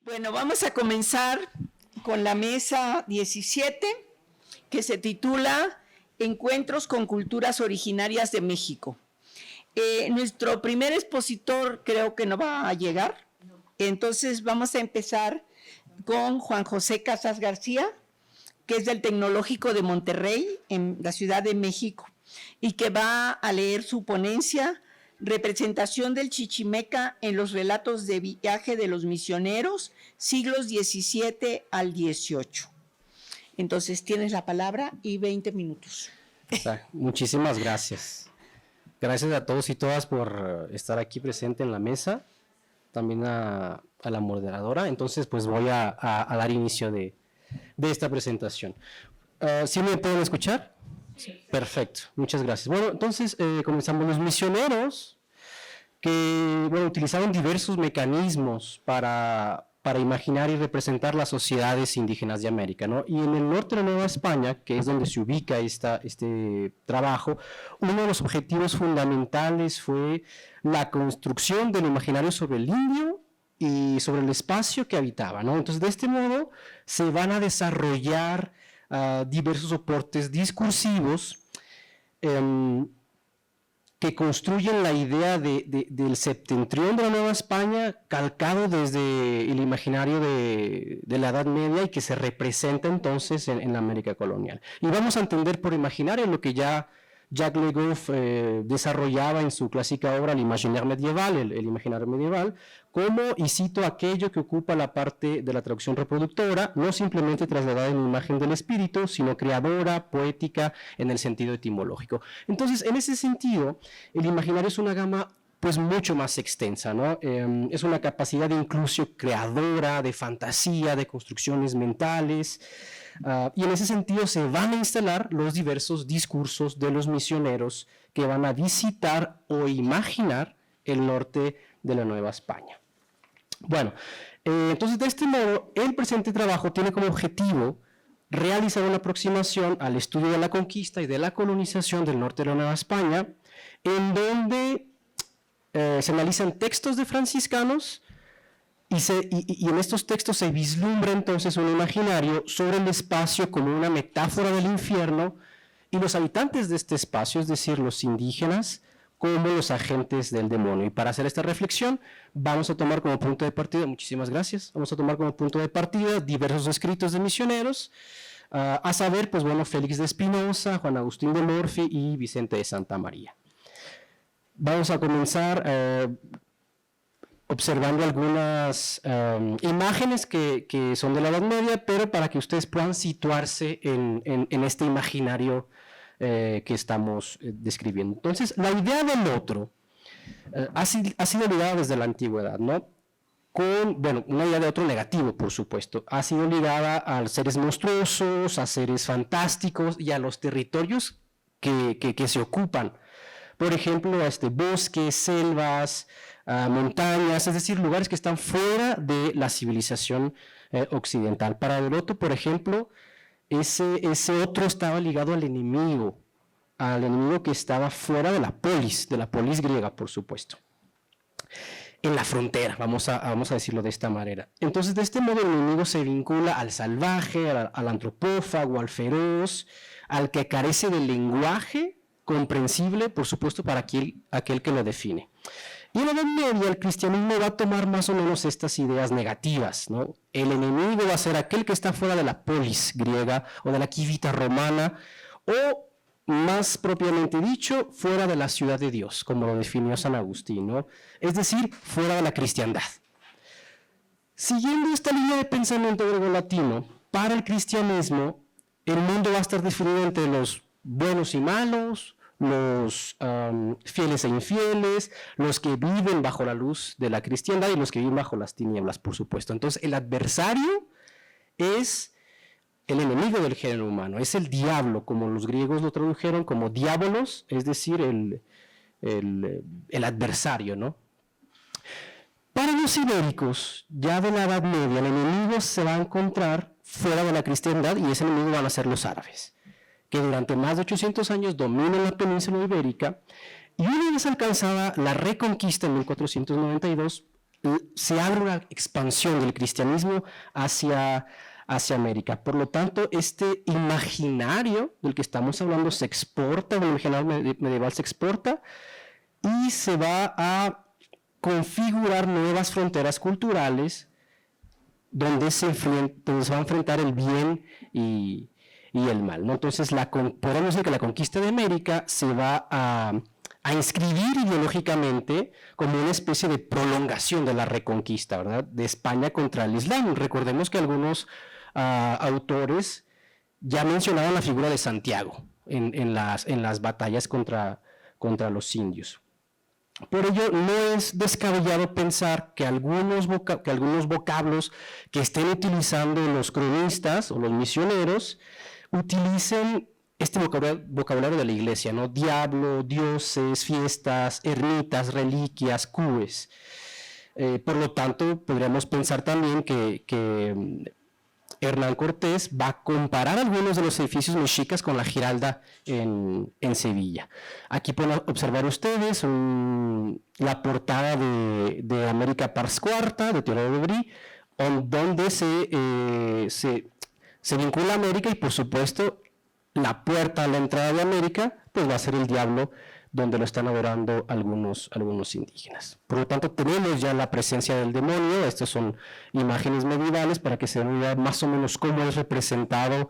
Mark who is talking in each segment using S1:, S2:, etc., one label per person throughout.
S1: Bueno, vamos a comenzar con la mesa 17, que se titula Encuentros con Culturas Originarias de México. Nuestro primer expositor creo que no va a llegar, entonces vamos a empezar con Juan José Casas García, que es del Tecnológico de Monterrey, en la Ciudad de México, y que va a leer su ponencia Representación del Chichimeca en los relatos de viaje de los misioneros, siglos XVII al XVIII. Entonces tienes la palabra y 20 minutos.
S2: Muchísimas gracias. Gracias a todos y todas por estar aquí presente en la mesa, también a la moderadora. Entonces pues voy a dar inicio de esta presentación. ¿Sí me pueden escuchar? Sí. Perfecto, muchas gracias. Bueno, entonces comenzamos. Los misioneros que utilizaron diversos mecanismos para imaginar y representar las sociedades indígenas de América, ¿no? Y en el norte de la Nueva España, que es donde se ubica este trabajo, uno de los objetivos fundamentales fue la construcción del imaginario sobre el indio y sobre el espacio que habitaba, ¿no? Entonces, de este modo, se van a desarrollar diversos soportes discursivos que construyen la idea del septentrión de la Nueva España calcado desde el imaginario de la Edad Media y que se representa entonces en la América colonial. Y vamos a entender por imaginario lo que ya Jacques Le Goff desarrollaba en su clásica obra El imaginaire medieval, el imaginario medieval, como, y cito, aquello que ocupa la parte de la traducción reproductora, no simplemente trasladada en imagen del espíritu, sino creadora, poética, en el sentido etimológico. Entonces, en ese sentido, el imaginario es una gama pues mucho más extensa, ¿no? Es una capacidad de inclusión creadora, de fantasía, de construcciones mentales, y en ese sentido se van a instalar los diversos discursos de los misioneros que van a visitar o imaginar el norte de la Nueva España. Bueno, entonces de este modo, el presente trabajo tiene como objetivo realizar una aproximación al estudio de la conquista y de la colonización del norte de la Nueva España, en donde se analizan textos de franciscanos y en estos textos se vislumbra entonces un imaginario sobre el espacio como una metáfora del infierno y los habitantes de este espacio, es decir, los indígenas, como los agentes del demonio. Y para hacer esta reflexión vamos a tomar como punto de partida, muchísimas gracias, vamos a tomar como punto de partida diversos escritos de misioneros, a saber, pues bueno, Félix de Espinosa, Juan Agustín de Morfi y Vicente de Santa María. Vamos a comenzar observando algunas imágenes que son de la Edad Media, pero para que ustedes puedan situarse en este imaginario que estamos describiendo. Entonces, la idea del otro ha sido ligada desde la antigüedad, ¿no? Una idea de otro negativo, por supuesto. Ha sido ligada a seres monstruosos, a seres fantásticos y a los territorios que se ocupan. Por ejemplo, bosques, selvas, montañas, es decir, lugares que están fuera de la civilización occidental. Para Heródoto, por ejemplo, ese otro estaba ligado al enemigo que estaba fuera de la polis griega, por supuesto. En la frontera, vamos a decirlo de esta manera. Entonces, de este modo, el enemigo se vincula al salvaje, al antropófago, al feroz, al que carece del lenguaje comprensible, por supuesto, para aquel que lo define. Y en la Edad Media el cristianismo va a tomar más o menos estas ideas negativas, ¿no? El enemigo va a ser aquel que está fuera de la polis griega o de la civita romana, o más propiamente dicho, fuera de la ciudad de Dios, como lo definió San Agustín, ¿no? Es decir, fuera de la cristiandad. Siguiendo esta línea de pensamiento griego-latino, para el cristianismo el mundo va a estar definido entre los buenos y malos, los fieles e infieles, los que viven bajo la luz de la cristiandad y los que viven bajo las tinieblas, por supuesto. Entonces, el adversario es el enemigo del género humano, es el diablo, como los griegos lo tradujeron como diabolos, es decir, el adversario, ¿no? Para los ibéricos, ya de la Edad Media, el enemigo se va a encontrar fuera de la cristiandad y ese enemigo van a ser los árabes, que durante más de 800 años dominan la península ibérica, y una vez alcanzada la reconquista en 1492, se abre una expansión del cristianismo hacia América. Por lo tanto, este imaginario del que estamos hablando se exporta, el imaginario medieval se exporta y se va a configurar nuevas fronteras culturales donde se va a enfrentar el bien y el mal, ¿no? Entonces, podemos decir que la conquista de América se va a inscribir ideológicamente como una especie de prolongación de la reconquista, ¿verdad?, de España contra el Islam. Recordemos que algunos autores ya mencionaban la figura de Santiago en las batallas contra los indios. Por ello, no es descabellado pensar que algunos vocablos que estén utilizando los cronistas o los misioneros utilicen este vocabulario de la iglesia, ¿no? Diablo, dioses, fiestas, ermitas, reliquias, cues. Por lo tanto, podríamos pensar también que Hernán Cortés va a comparar algunos de los edificios mexicas con la Giralda en Sevilla. Aquí pueden observar ustedes la portada de América Pars Quarta, de Teodoro de Brie, donde se vincula a América y, por supuesto, la puerta a la entrada de América, pues va a ser el diablo, donde lo están adorando algunos indígenas. Por lo tanto, tenemos ya la presencia del demonio. Estas son imágenes medievales para que se vea más o menos cómo es representado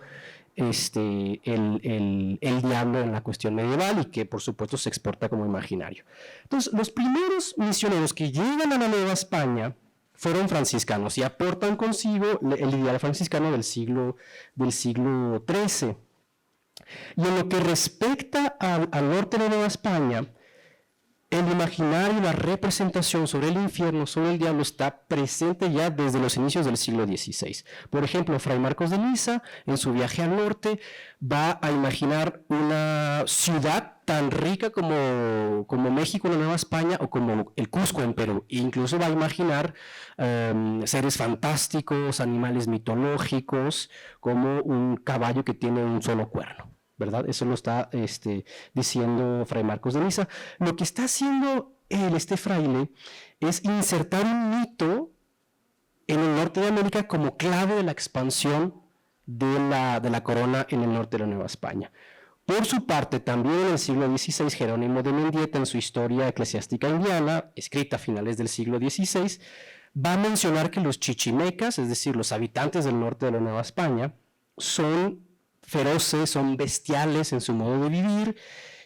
S2: el diablo en la cuestión medieval y que, por supuesto, se exporta como imaginario. Entonces, los primeros misioneros que llegan a la Nueva España fueron franciscanos y aportan consigo el ideal franciscano del siglo XIII. Y en lo que respecta al norte de Nueva España, el imaginario y la representación sobre el infierno, sobre el diablo, está presente ya desde los inicios del siglo XVI. Por ejemplo, Fray Marcos de Niza, en su viaje al norte, va a imaginar una ciudad tan rica como México en la Nueva España o como el Cusco en Perú. E incluso va a imaginar seres fantásticos, animales mitológicos, como un caballo que tiene un solo cuerno, ¿verdad? Eso lo está diciendo Fray Marcos de Niza. Lo que está haciendo este fraile es insertar un mito en el norte de América como clave de la expansión de la corona en el norte de la Nueva España. Por su parte, también en el siglo XVI, Jerónimo de Mendieta, en su Historia Eclesiástica Indiana, escrita a finales del siglo XVI, va a mencionar que los chichimecas, es decir, los habitantes del norte de la Nueva España, son feroces, son bestiales en su modo de vivir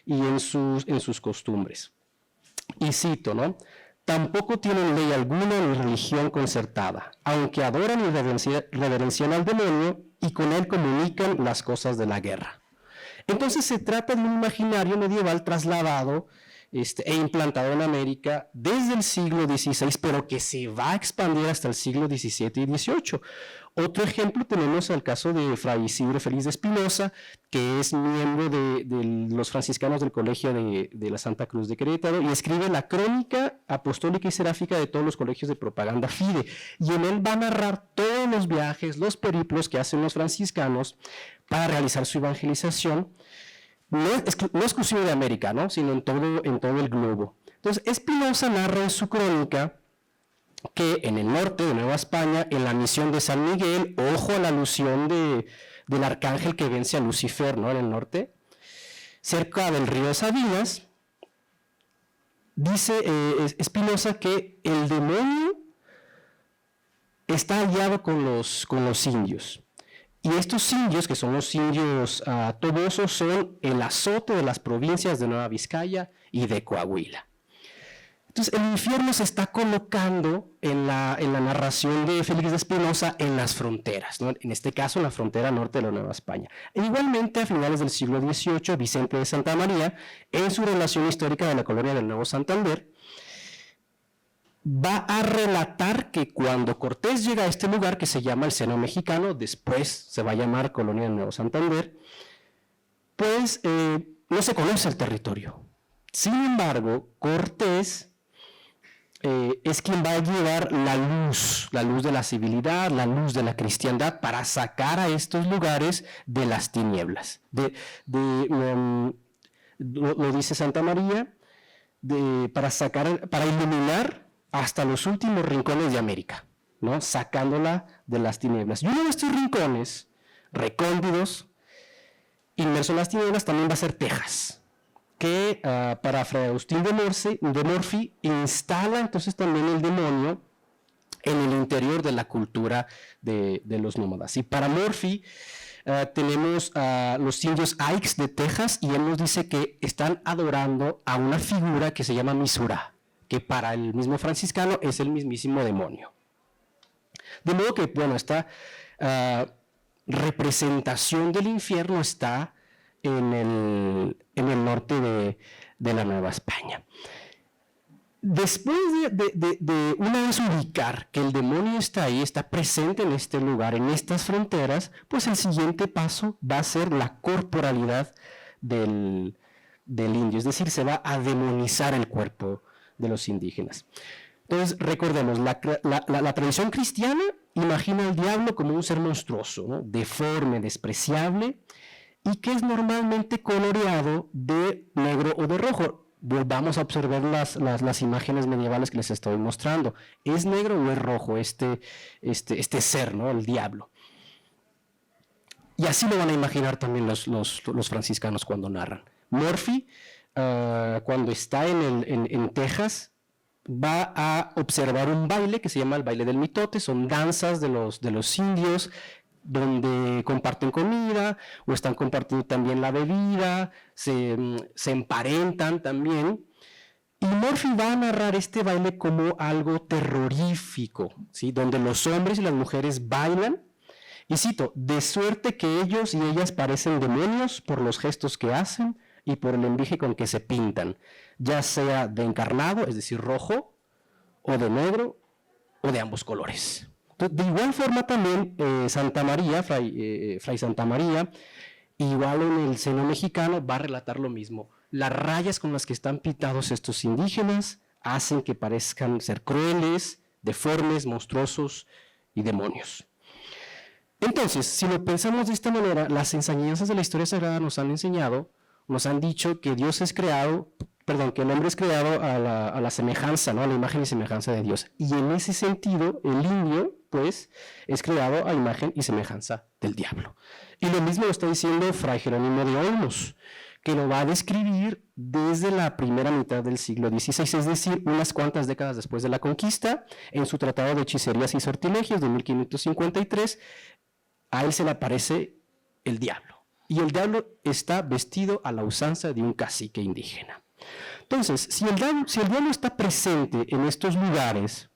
S2: y en sus costumbres. Y cito, ¿no? Tampoco tienen ley alguna ni religión concertada, aunque adoran y reverencian al demonio y con él comunican las cosas de la guerra. Entonces se trata de un imaginario medieval trasladado e implantado en América desde el siglo XVI, pero que se va a expandir hasta el siglo XVII y XVIII. Otro ejemplo tenemos el caso de Fray Isidro Félix de Espinosa, que es miembro de los franciscanos del Colegio de la Santa Cruz de Querétaro, y escribe la Crónica Apostólica y Seráfica de todos los colegios de propaganda FIDE, y en él va a narrar todos los viajes, los periplos que hacen los franciscanos para realizar su evangelización, no exclusivo de América, ¿no?, sino en todo el globo. Entonces, Espinosa narra en su crónica que en el norte de Nueva España, en la misión de San Miguel, ojo a la alusión del arcángel que vence a Lucifer, ¿no?, en el norte, cerca del río de Sabinas, dice Espinosa que el demonio está aliado con los indios. Y estos indios, que son los indios tobosos, son el azote de las provincias de Nueva Vizcaya y de Coahuila. Entonces, el infierno se está colocando en la narración de Félix de Espinosa en las fronteras, ¿no?, en este caso en la frontera norte de la Nueva España. E igualmente, a finales del siglo XVIII, Vicente de Santa María, en su relación histórica de la colonia del Nuevo Santander, va a relatar que cuando Cortés llega a este lugar que se llama el Seno Mexicano, después se va a llamar Colonia del Nuevo Santander, pues no se conoce el territorio. Sin embargo, Cortés es quien va a llevar la luz de la civilidad, la luz de la cristiandad, para sacar a estos lugares de las tinieblas. Lo dice Santa María, para iluminar hasta los últimos rincones de América, ¿no? Sacándola de las tinieblas. Y uno de estos rincones, recónditos, inmerso en las tinieblas, también va a ser Texas, que para Fray Agustín de Morphy instala entonces también el demonio en el interior de la cultura de los nómadas. Y para Morphy tenemos a los indios Aikes de Texas, y él nos dice que están adorando a una figura que se llama Misura, que para el mismo franciscano es el mismísimo demonio. De modo que, bueno, esta representación del infierno está en el norte de la Nueva España. Después de una vez ubicar que el demonio está ahí, está presente en este lugar, en estas fronteras, pues el siguiente paso va a ser la corporalidad del indio, es decir, se va a demonizar el cuerpo de los indígenas. Entonces, recordemos, la tradición cristiana imagina al diablo como un ser monstruoso, ¿no? Deforme, despreciable, y que es normalmente coloreado de negro o de rojo. Volvamos a observar las imágenes medievales que les estoy mostrando. ¿Es negro o es rojo este ser, ¿no? El diablo? Y así lo van a imaginar también los franciscanos cuando narran. Morphy, cuando está en Texas, va a observar un baile que se llama el baile del mitote. Son danzas de los indios, donde comparten comida o están compartiendo también la bebida, se emparentan también. Y Morphy va a narrar este baile como algo terrorífico, ¿sí? Donde los hombres y las mujeres bailan, y cito, de suerte que ellos y ellas parecen demonios por los gestos que hacen y por el envige con que se pintan, ya sea de encarnado, es decir, rojo, o de negro, o de ambos colores. De igual forma también Santa María, Fray Santa María, igual en el seno mexicano, va a relatar lo mismo. Las rayas con las que están pintados estos indígenas hacen que parezcan ser crueles, deformes, monstruosos y demonios. Entonces, si lo pensamos de esta manera, las enseñanzas de la historia sagrada nos han enseñado, nos han dicho que Dios es creado, que el hombre es creado a la semejanza, ¿no? A la imagen y semejanza de Dios. Y en ese sentido, el indio, pues, es creado a imagen y semejanza del diablo. Y lo mismo lo está diciendo Fray Jerónimo de Olmos, que lo va a describir desde la primera mitad del siglo XVI, es decir, unas cuantas décadas después de la conquista, en su Tratado de Hechicerías y Sortilegios de 1553, a él se le aparece el diablo. Y el diablo está vestido a la usanza de un cacique indígena. Entonces, si el diablo está presente en estos lugares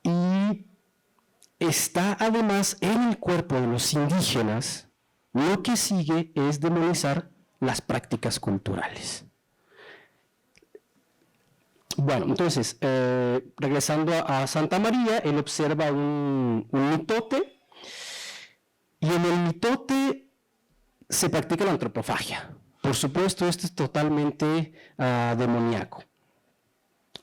S2: y está además en el cuerpo de los indígenas, lo que sigue es demonizar las prácticas culturales. Bueno, entonces, regresando a Santa María, él observa un mitote, y en el mitote se practica la antropofagia. Por supuesto, esto es totalmente demoníaco.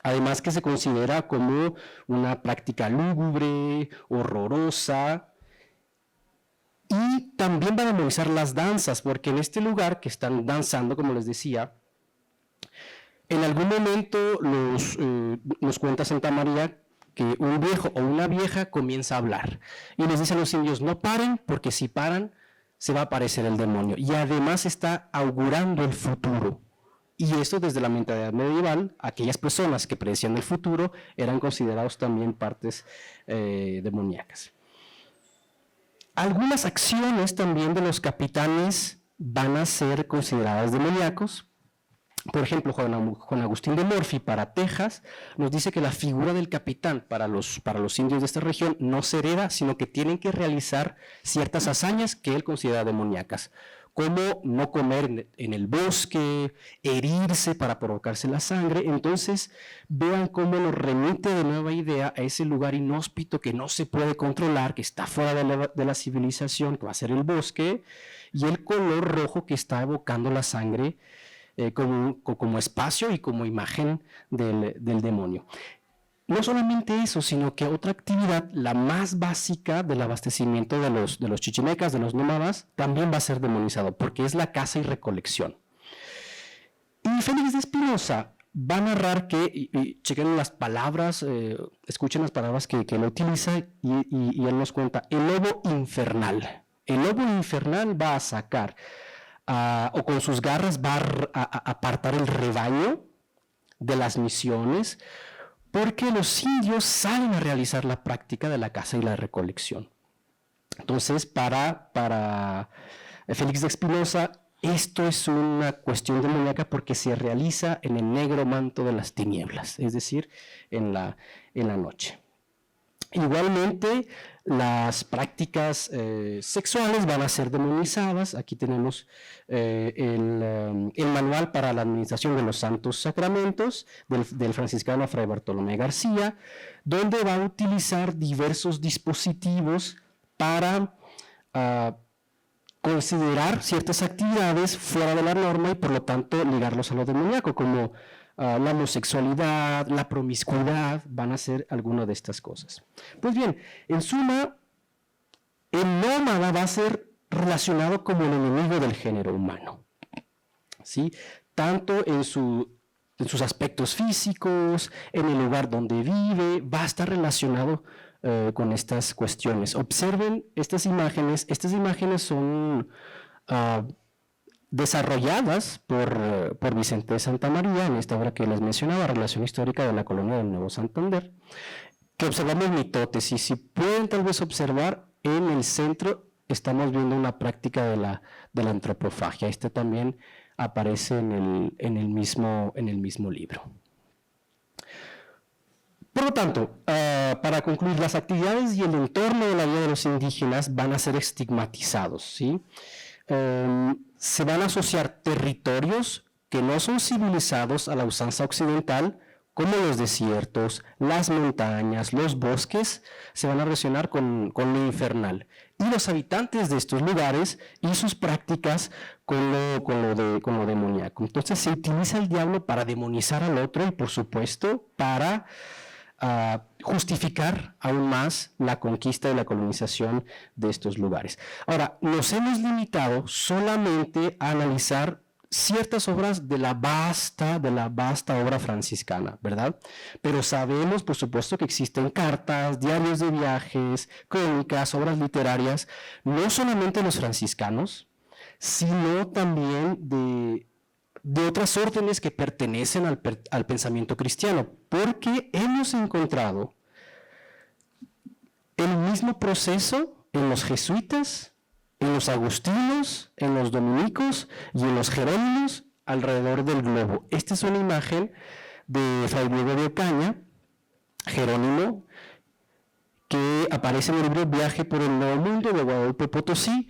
S2: Además que se considera como una práctica lúgubre, horrorosa, y también va a demonizar las danzas, porque en este lugar que están danzando, como les decía, en algún momento nos cuenta Santa María que un viejo o una vieja comienza a hablar y les dice a los indios, no paren, porque si paran se va a aparecer el demonio. Y además está augurando el futuro. Y esto desde la mentalidad medieval, aquellas personas que predecían el futuro eran considerados también partes demoníacas. Algunas acciones también de los capitanes van a ser consideradas demoníacos. Por ejemplo, Juan Agustín de Morphy para Texas nos dice que la figura del capitán para los indios de esta región no se hereda, sino que tienen que realizar ciertas hazañas que él considera demoníacas, como no comer en el bosque, herirse para provocarse la sangre. Entonces, vean cómo nos remite de nueva idea a ese lugar inhóspito que no se puede controlar, que está fuera de la civilización, que va a ser el bosque, y el color rojo que está evocando la sangre como espacio y como imagen del demonio. No solamente eso, sino que otra actividad, la más básica del abastecimiento de los chichimecas, de los nómadas, también va a ser demonizado, porque es la caza y recolección. Y Félix de Espinosa va a narrar que, y chequen las palabras, escuchen las palabras que él utiliza y él nos cuenta, el lobo infernal. El lobo infernal va a sacar, o con sus garras va a apartar el rebaño de las misiones, porque los indios salen a realizar la práctica de la caza y la recolección. Entonces, para Félix de Espinosa, esto es una cuestión demoníaca porque se realiza en el negro manto de las tinieblas, es decir, en la noche. Igualmente, las prácticas sexuales van a ser demonizadas. Aquí tenemos el manual para la administración de los santos sacramentos del franciscano Fray Bartolomé García, donde va a utilizar diversos dispositivos para considerar ciertas actividades fuera de la norma y por lo tanto ligarlos a lo demoníaco, como la homosexualidad, la promiscuidad, van a ser algunas de estas cosas. Pues bien, en suma, el nómada va a ser relacionado como el enemigo del género humano, ¿sí? Tanto en sus aspectos físicos, en el lugar donde vive, va a estar relacionado con estas cuestiones. Observen estas imágenes son desarrolladas por Vicente de Santa María en esta obra que les mencionaba, Relación Histórica de la Colonia del Nuevo Santander, que observamos mitotes, y si pueden tal vez observar, en el centro estamos viendo una práctica de la antropofagia. Este también aparece en el mismo libro. Por lo tanto, para concluir, las actividades y el entorno de la vida de los indígenas van a ser estigmatizados, ¿sí? Se van a asociar territorios que no son civilizados a la usanza occidental, como los desiertos, las montañas, los bosques, se van a relacionar con lo infernal. Y los habitantes de estos lugares y sus prácticas con lo demoníaco. Entonces se utiliza el diablo para demonizar al otro y, por supuesto, para justificar aún más la conquista y la colonización de estos lugares. Ahora, nos hemos limitado solamente a analizar ciertas obras de la vasta obra franciscana, ¿verdad? Pero sabemos, por supuesto, que existen cartas, diarios de viajes, crónicas, obras literarias, no solamente de los franciscanos, sino también de otras órdenes que pertenecen al pensamiento cristiano, porque hemos encontrado el mismo proceso en los jesuitas, en los agustinos, en los dominicos y en los jerónimos alrededor del globo. Esta es una imagen de Fray Diego de Ocaña, jerónimo, que aparece en el libro Viaje por el Nuevo Mundo de Guadalupe Potosí,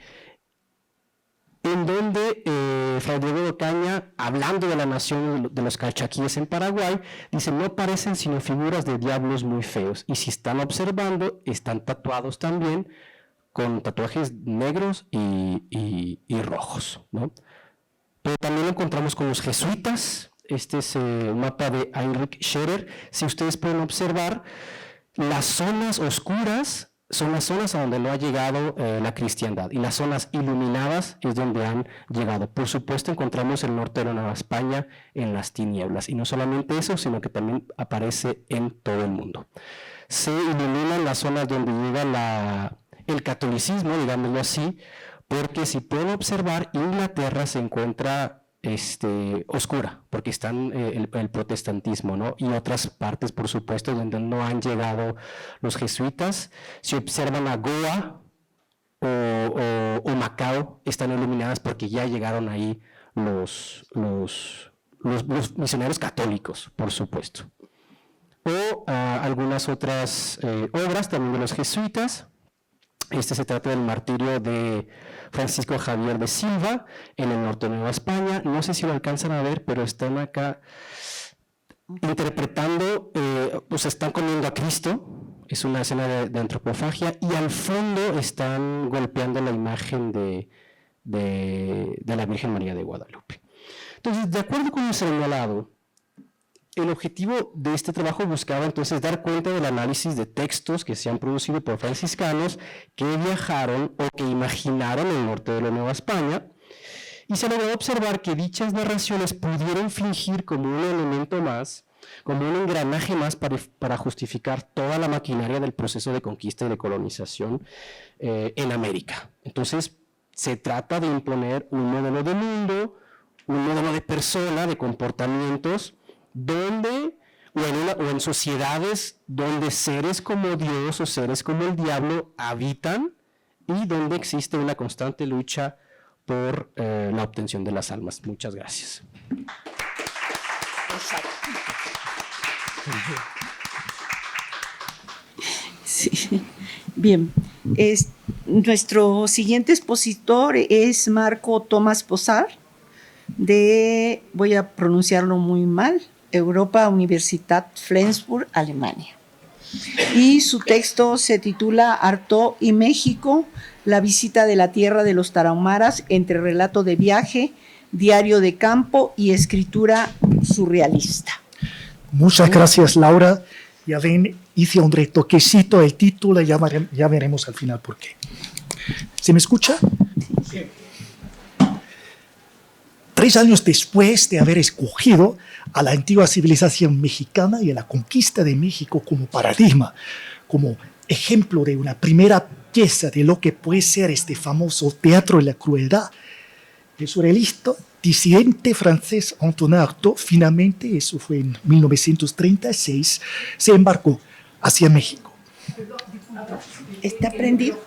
S2: en donde Fray Diego de Ocaña, hablando de la nación de los calchaquíes en Paraguay, dice: no parecen sino figuras de diablos muy feos, y si están observando, están tatuados también con tatuajes negros y rojos, ¿no? Pero también lo encontramos con los jesuitas. Este es un mapa de Heinrich Scherer. Si ustedes pueden observar, las zonas oscuras son las zonas a donde no ha llegado la cristiandad, y las zonas iluminadas es donde han llegado. Por supuesto, encontramos el norte de la Nueva España en las tinieblas, y no solamente eso, sino que también aparece en todo el mundo. Se iluminan las zonas donde llega el catolicismo, digámoslo así, porque si pueden observar, Inglaterra se encuentra oscura, porque están el protestantismo, ¿no? Y otras partes, por supuesto, donde no han llegado los jesuitas. Si observan a Goa o Macao, están iluminadas porque ya llegaron ahí los misioneros católicos, por supuesto. O algunas otras obras también de los jesuitas. Se trata del martirio de Francisco Javier de Silva en el norte de Nueva España. No sé si lo alcanzan a ver, pero están acá interpretando, están comiendo a Cristo. Es una escena de antropofagia, y al fondo están golpeando la imagen de la Virgen María de Guadalupe. Entonces, de acuerdo con lo señalado, el objetivo de este trabajo buscaba entonces dar cuenta del análisis de textos que se han producido por franciscanos que viajaron o que imaginaron el norte de la Nueva España, y se logró observar que dichas narraciones pudieron fingir como un elemento más, como un engranaje más para justificar toda la maquinaria del proceso de conquista y de colonización en América. Entonces, se trata de imponer un modelo de mundo, un modelo de persona, de comportamientos, donde, o en sociedades donde seres como Dios o seres como el diablo habitan y donde existe una constante lucha por la obtención de las almas. Muchas gracias.
S1: Exacto. Sí. Bien, nuestro siguiente expositor es Marco Thomas Posar, de, voy a pronunciarlo muy mal, Europa Universitat Flensburg, Alemania. Y su texto se titula Artaud y México, la visita de la tierra de los tarahumaras entre relato de viaje, diario de campo y escritura surrealista.
S3: Muchas gracias, Laura. Ya ven, hice un retoquecito del título y ya veremos al final por qué. ¿Se me escucha? Sí. 3 años después de haber escogido a la antigua civilización mexicana y a la conquista de México como paradigma, como ejemplo de una primera pieza de lo que puede ser este famoso teatro de la crueldad, el surrealista disidente francés Antonin Artaud, finalmente, eso fue en 1936, se embarcó hacia México.
S1: ¿Está prendido?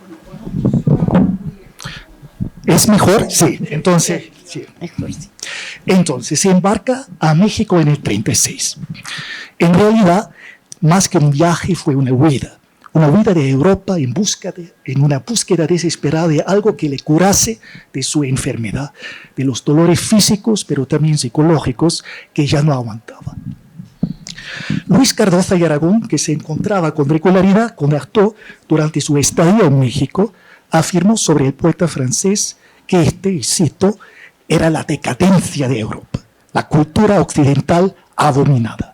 S3: ¿Es mejor? Sí. Entonces, sí.
S1: Mejor, sí.
S3: Entonces se embarca a México en el 36. En realidad, más que un viaje, fue una huida de Europa en una búsqueda desesperada de algo que le curase de su enfermedad, de los dolores físicos, pero también psicológicos, que ya no aguantaba. Luis Cardoza y Aragón, que se encontraba con regularidad con Artaud durante su estadía en México, afirmó sobre el poeta francés que y cito, era la decadencia de Europa, la cultura occidental abominada.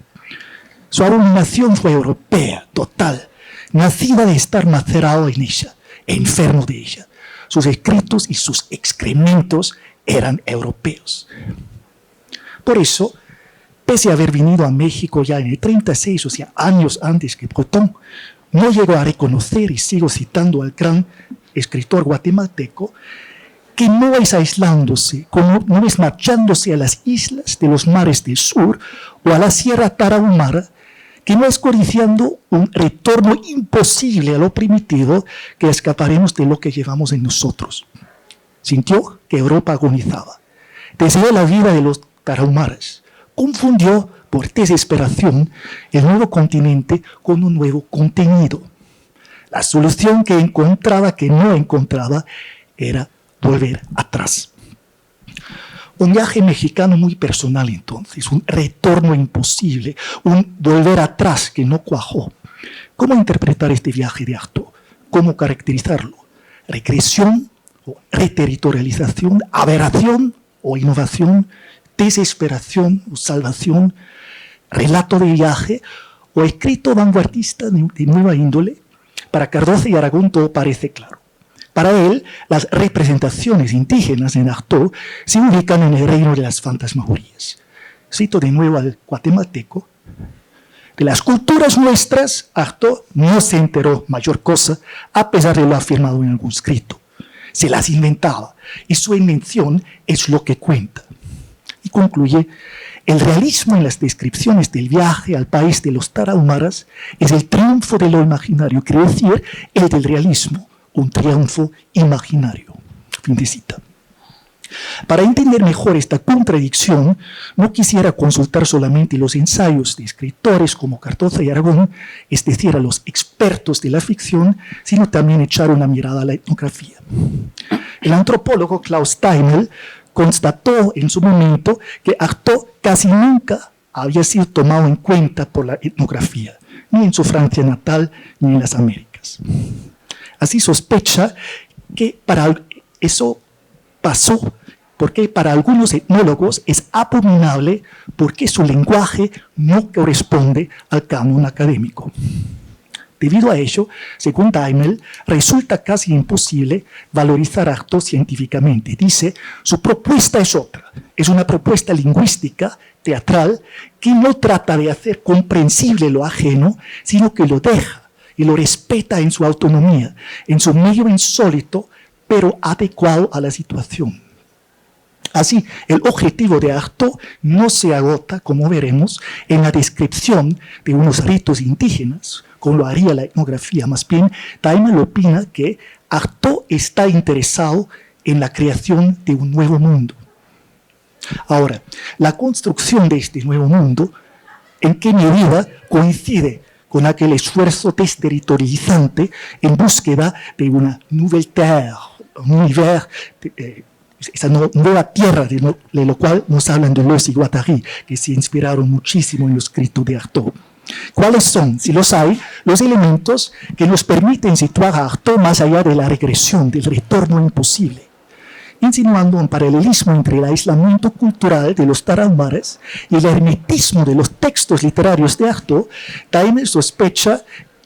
S3: Su abominación fue europea, total, nacida de estar macerado en ella, enfermo de ella. Sus escritos y sus excrementos eran europeos. Por eso, pese a haber venido a México ya en el 36, o sea, años antes que Breton, no llegó a reconocer, y sigo citando al gran escritor guatemalteco, que no es aislándose, no es marchándose a las islas de los mares del sur o a la Sierra Tarahumara, que no es codiciando un retorno imposible a lo primitivo, que escaparemos de lo que llevamos en nosotros. Sintió que Europa agonizaba. Deseó la vida de los tarahumaras. Confundió por desesperación el nuevo continente con un nuevo contenido. La solución que no encontraba, era volver atrás. Un viaje mexicano muy personal entonces, un retorno imposible, un volver atrás que no cuajó. ¿Cómo interpretar este viaje de Artaud? ¿Cómo caracterizarlo? ¿Regresión o reterritorialización? ¿Aberración o innovación? ¿Desesperación o salvación? ¿Relato de viaje o escrito vanguardista de nueva índole? Para Cardoza y Aragón todo parece claro. Para él, las representaciones indígenas en Artaud se ubican en el reino de las fantasmagorías. Cito de nuevo al guatemalteco: de las culturas nuestras, Artaud no se enteró mayor cosa, a pesar de lo afirmado en algún escrito. Se las inventaba, y su invención es lo que cuenta. Y concluye: el realismo en las descripciones del viaje al país de los tarahumaras es el triunfo de lo imaginario, quiere decir, el del realismo, un triunfo imaginario. Fin de cita. Para entender mejor esta contradicción, no quisiera consultar solamente los ensayos de escritores como Cardoza y Aragón, es decir, a los expertos de la ficción, sino también echar una mirada a la etnografía. El antropólogo Klaus Steinel constató en su momento que Artaud casi nunca había sido tomado en cuenta por la etnografía, ni en su Francia natal, ni en las Américas. Así sospecha que eso pasó porque para algunos etnólogos es abominable porque su lenguaje no corresponde al canon académico. Debido a ello, según Daimel, resulta casi imposible valorizar a Artaud científicamente. Dice, su propuesta es otra, es una propuesta lingüística, teatral, que no trata de hacer comprensible lo ajeno, sino que lo deja y lo respeta en su autonomía, en su medio insólito, pero adecuado a la situación. Así, el objetivo de Artaud no se agota, como veremos, en la descripción de unos ritos indígenas, como lo haría la etnografía. Más bien, Daimel opina que Artaud está interesado en la creación de un nuevo mundo. Ahora, la construcción de este nuevo mundo, ¿en qué medida coincide con aquel esfuerzo desterritorializante en búsqueda de una nouvelle terre, un univers, esa nueva tierra, de lo cual nos hablan Deleuze y Guattari, que se inspiraron muchísimo en los escritos de Artaud? ¿Cuáles son, si los hay, los elementos que nos permiten situar a Artaud más allá de la regresión, del retorno imposible? Insinuando un paralelismo entre el aislamiento cultural de los tarahumaras y el hermetismo de los textos literarios de Artaud, Daimel sospecha,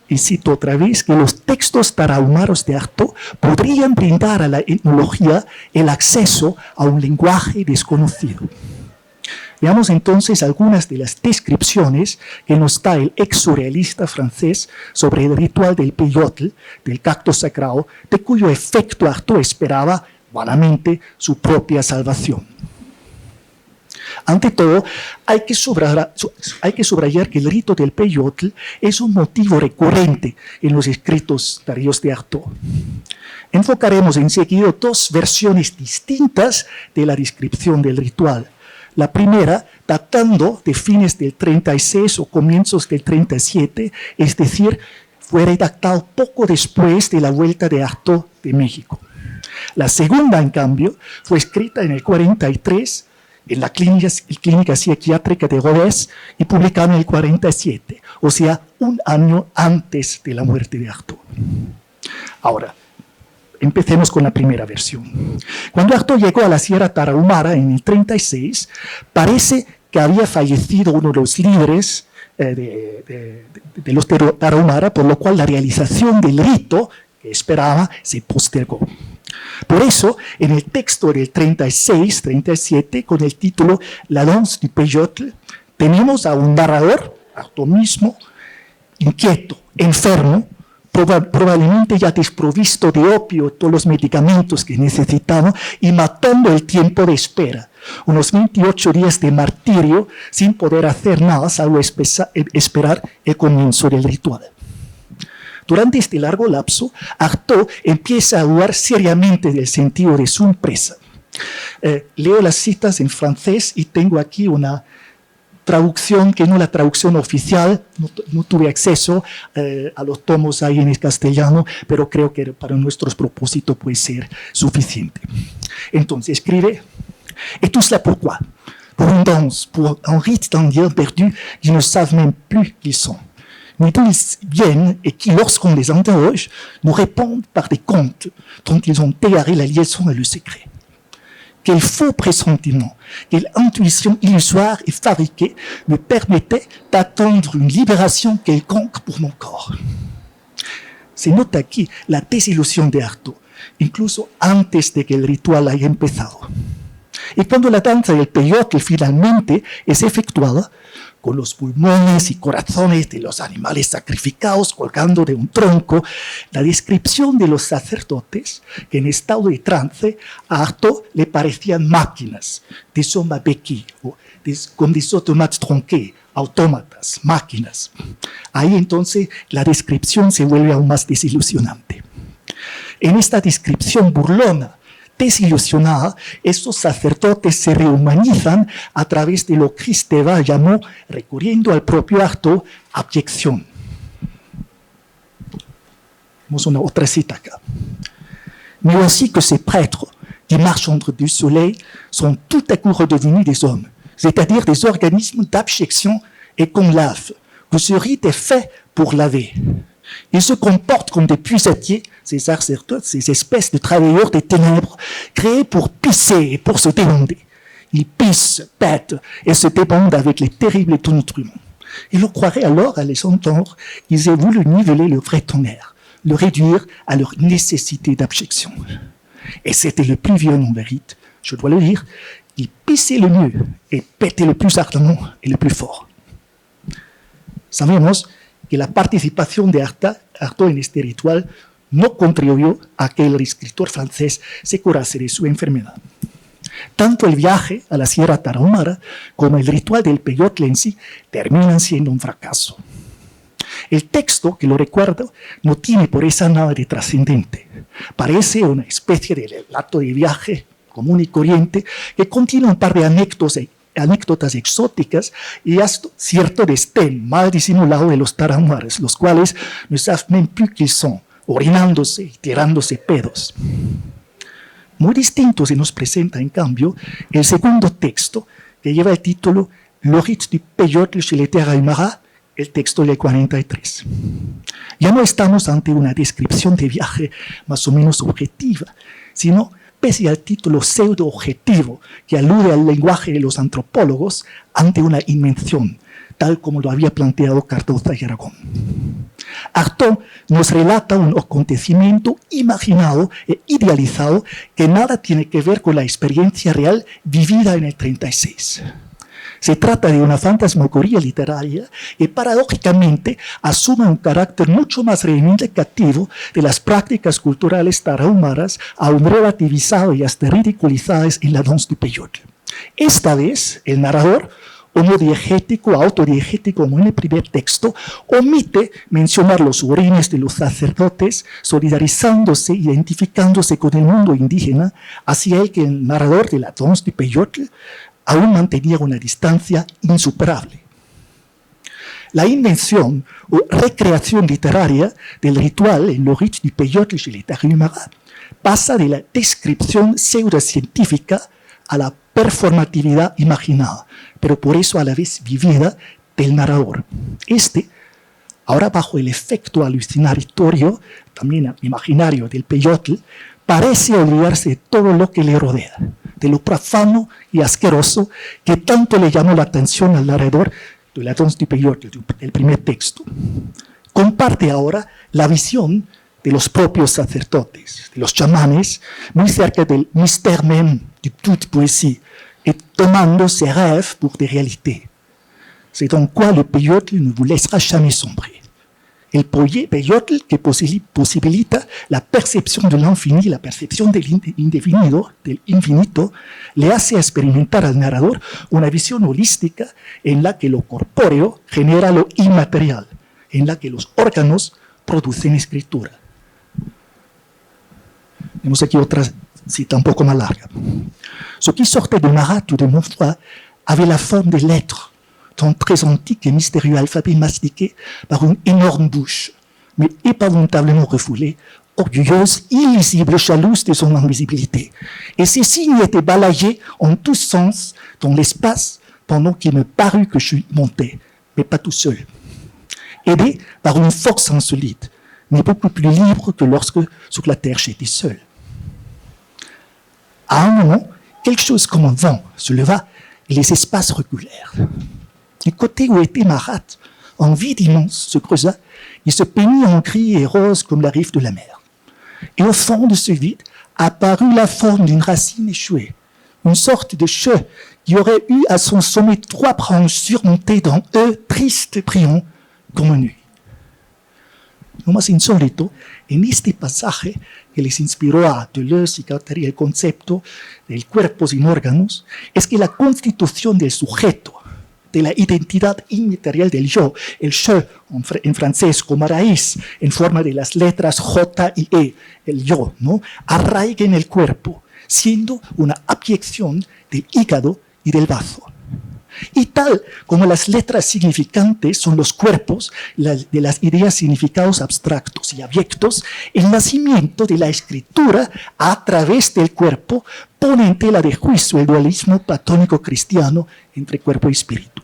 S3: y cito otra vez, que los textos tarahumaros de Artaud podrían brindar a la etnología el acceso a un lenguaje desconocido. Veamos entonces algunas de las descripciones que nos da el ex-surrealista francés sobre el ritual del peyotl, del cacto sagrado, de cuyo efecto Artaud esperaba vanamente su propia salvación. Ante todo, hay que subrayar que el rito del peyotl es un motivo recurrente en los escritos tardíos de Artaud. Enfocaremos enseguida dos versiones distintas de la descripción del ritual. La primera, datando de fines del 36 o comienzos del 37, es decir, fue redactado poco después de la vuelta de Artaud de México. La segunda, en cambio, fue escrita en el 43 en la clínica psiquiátrica de Rodez y publicada en el 47, o sea, un año antes de la muerte de Artaud. Ahora, empecemos con la primera versión. Cuando Artaud llegó a la Sierra Tarahumara en el 36, parece que había fallecido uno de los líderes de los Tarahumara, por lo cual la realización del rito que esperaba se postergó. Por eso, en el texto del 36-37, con el título La danse du peyotl, tenemos a un narrador, Artaud mismo, inquieto, enfermo, probablemente ya desprovisto de opio, todos los medicamentos que necesitaba, y matando el tiempo de espera. Unos 28 días de martirio sin poder hacer nada, salvo esperar el comienzo del ritual. Durante este largo lapso, Artaud empieza a dudar seriamente del sentido de su empresa. Leo las citas en francés y tengo aquí una traducción que no es la traducción oficial, no tuve acceso a los tomos ahí en el castellano, pero creo que para nuestros propósitos puede ser suficiente. Entonces escribe, et tout cela pourquoi? Pour une danse, pour un rite d'indiens perdus qui ne savent même plus qui ils sont. Mais d'où ils viennent et qui, lorsqu'on les interroge, nous répondent par des contes dont ils ont égaré la liaison et le secret. Quel faux pressentiment, quelle intuition illusoire et fabriquée me permettait d'attendre une libération quelconque pour mon corps. Se nota aquí la desilusión de Artaud, incluso antes de que el ritual haya empezado. Y cuando la danza del peyotl finalmente es efectuada, con los pulmones y corazones de los animales sacrificados colgando de un tronco, la descripción de los sacerdotes que en estado de trance a Artaud le parecían máquinas, des hommes à béquilles, comme des automates tronqués, autómatas, máquinas. Ahí entonces la descripción se vuelve aún más desilusionante. En esta descripción burlona, desilusionada, estos sacerdotes se rehumanizan a través de lo que Kristeva llamó, recurriendo al propio Artaud, abyección. Tenemos una otra cita acá. Mais aussi que ces prêtres qui marchent entre du soleil sont tout à coup redevenus des hommes, c'est-à-dire des organismes d'abjection et qu'on lave, que ce rite est fait pour laver. Ils se comportent comme des puisatiers, ces sacerdotes, ces espèces de travailleurs des ténèbres, créés pour pisser et pour se débonder. Ils pissent, pètent et se débandent avec les terribles nutriments. Et l'on croirait alors à les entendre qu'ils aient voulu niveler le vrai tonnerre, le réduire à leur nécessité d'abjection. Et c'était le plus violent des rites, je dois le dire, ils pissaient le mieux et pétaient le plus ardemment et le plus fort. Sabemos que la participación de Artaud en este ritual no contribuyó a que el escritor francés se curase de su enfermedad. Tanto el viaje a la Sierra Tarahumara como el ritual del peyote en sí terminan siendo un fracaso. El texto que lo recuerda no tiene por esa nada de trascendente. Parece una especie de relato de viaje común y corriente que contiene un par de anécdotas exóticas y hasta cierto desdén mal disimulado de los tarahumaras, los cuales no saben même plus qu'ils sont, orinándose y tirándose pedos. Muy distinto se nos presenta, en cambio, el segundo texto que lleva el título Le rite du peyote chez les Tarahumaras, el texto del 43. Ya no estamos ante una descripción de viaje más o menos objetiva, sino, pese al título pseudo-objetivo que alude al lenguaje de los antropólogos, ante una invención, tal como lo había planteado Cardoza y Aragón. Artaud nos relata un acontecimiento imaginado e idealizado que nada tiene que ver con la experiencia real vivida en el 36. Se trata de una fantasmagoría literaria que paradójicamente asume un carácter mucho más reivindicativo de las prácticas culturales tarahumaras, aún relativizadas y hasta ridiculizadas en la danse du peyote. Esta vez, el narrador, homodiegético, autodiegético como en el primer texto, omite mencionar los orígenes de los sacerdotes, solidarizándose, identificándose con el mundo indígena, hacia el que el narrador de la danse du peyote aún mantenía una distancia insuperable. La invención o recreación literaria del ritual en le rite du peyote chez les Tarahumaras pasa de la descripción pseudocientífica a la performatividad imaginada, pero por eso a la vez vivida del narrador. Ahora bajo el efecto alucinatorio, también imaginario del peyote, parece olvidarse de todo lo que le rodea, de lo profano y asqueroso que tanto le llamó la atención al narrador de la danse du peyote, del primer texto. Comparte ahora la visión de los propios sacerdotes, de los chamanes, muy cerca del mystère même de toute poésie, et tomando ses rêves pour des réalités. C'est donc quoi le peyote ne vous laissera jamais sombrer. El peyote que posibilita la percepción de l'infini, la percepción del indefinido, del infinito, le hace experimentar al narrador una visión holística en la que lo corpóreo genera lo inmaterial, en la que los órganos producen escritura. Tenemos aquí otra cita un poco más larga. Ce qui sortait de Marat ou de Montfoy avait la forme des lettres, d'un très antique et mystérieux alphabet mastiqué par une énorme bouche, mais épouvantablement refoulée, orgueilleuse, illisible, jalouse de son invisibilité. Et ces signes étaient balayés en tous sens dans l'espace pendant qu'il me parut que je montais, mais pas tout seul. Aidé par une force insolite, mais beaucoup plus libre que lorsque sur la terre j'étais seul. À un moment, quelque chose comme un vent se leva et les espaces reculèrent. Du côté où était Marat, un vide immense se creusa et se peignit en gris et rose comme la rive de la mer. Et au fond de ce vide apparut la forme d'une racine échouée, une sorte de cheveu qui aurait eu à son sommet 3 branches surmontées d'un E triste et brillant como nuit. Lo más insólito en este pasaje que les inspiró a Deleuze y Guattari el concepto del cuerpo sin órganos es que la constitución del sujeto, de la identidad inmaterial del yo, el je en francés como raíz en forma de las letras J y E, el yo, ¿no?, arraiga en el cuerpo, siendo una abyección del hígado y del bazo. Y tal como las letras significantes son los cuerpos de las ideas significados abstractos y abyectos, el nacimiento de la escritura a través del cuerpo pone en tela de juicio el dualismo platónico cristiano entre cuerpo y espíritu.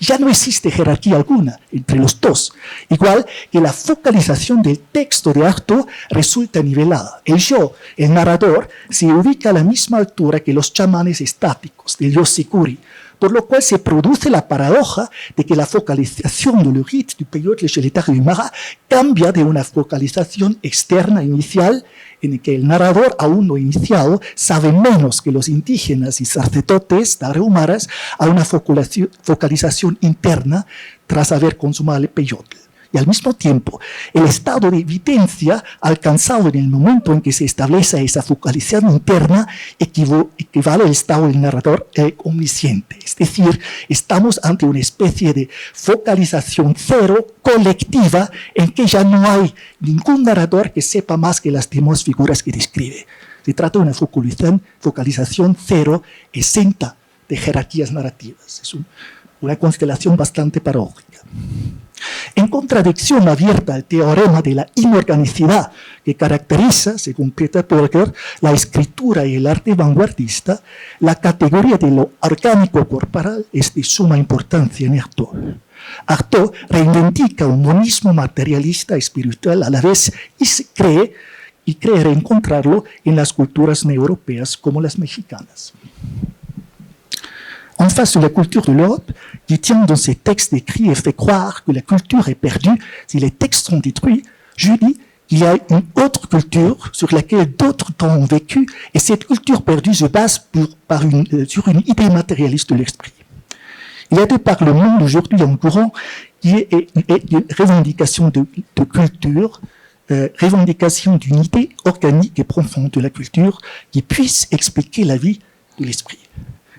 S3: Ya no existe jerarquía alguna entre los dos, igual que la focalización del texto de Artaud resulta nivelada. El yo, el narrador, se ubica a la misma altura que los chamanes estáticos del Yoshikuri, por lo cual se produce la paradoja de que la focalización de le rite du peyote chez les Tarahumara cambia de una focalización externa inicial en que el narrador aún no iniciado sabe menos que los indígenas y sacerdotes tarahumaras a una focalización interna tras haber consumado el peyote. Y al mismo tiempo, el estado de evidencia alcanzado en el momento en que se establece esa focalización interna equivale al estado del narrador omnisciente. Es decir, estamos ante una especie de focalización cero colectiva en que ya no hay ningún narrador que sepa más que las demás figuras que describe. Se trata de una focalización cero exenta de jerarquías narrativas. Es una constelación bastante paradójica. En contradicción abierta al teorema de la inorganicidad que caracteriza, según Peter Berger, la escritura y el arte vanguardista, la categoría de lo orgánico corporal es de suma importancia en Artaud. Artaud reivindica un monismo materialista espiritual a la vez y cree encontrarlo en las culturas neoeuropeas como las mexicanas. En face de la culture de l'Europe, qui tient dans ses textes écrits et fait croire que la culture est perdue si les textes sont détruits, je dis qu'il y a une autre culture sur laquelle d'autres temps ont vécu, et cette culture perdue se base sur une idée matérialiste de l'esprit. Il y a de par le monde aujourd'hui un courant qui est une revendication de culture, revendication d'une idée organique et profonde de la culture qui puisse expliquer la vie de l'esprit.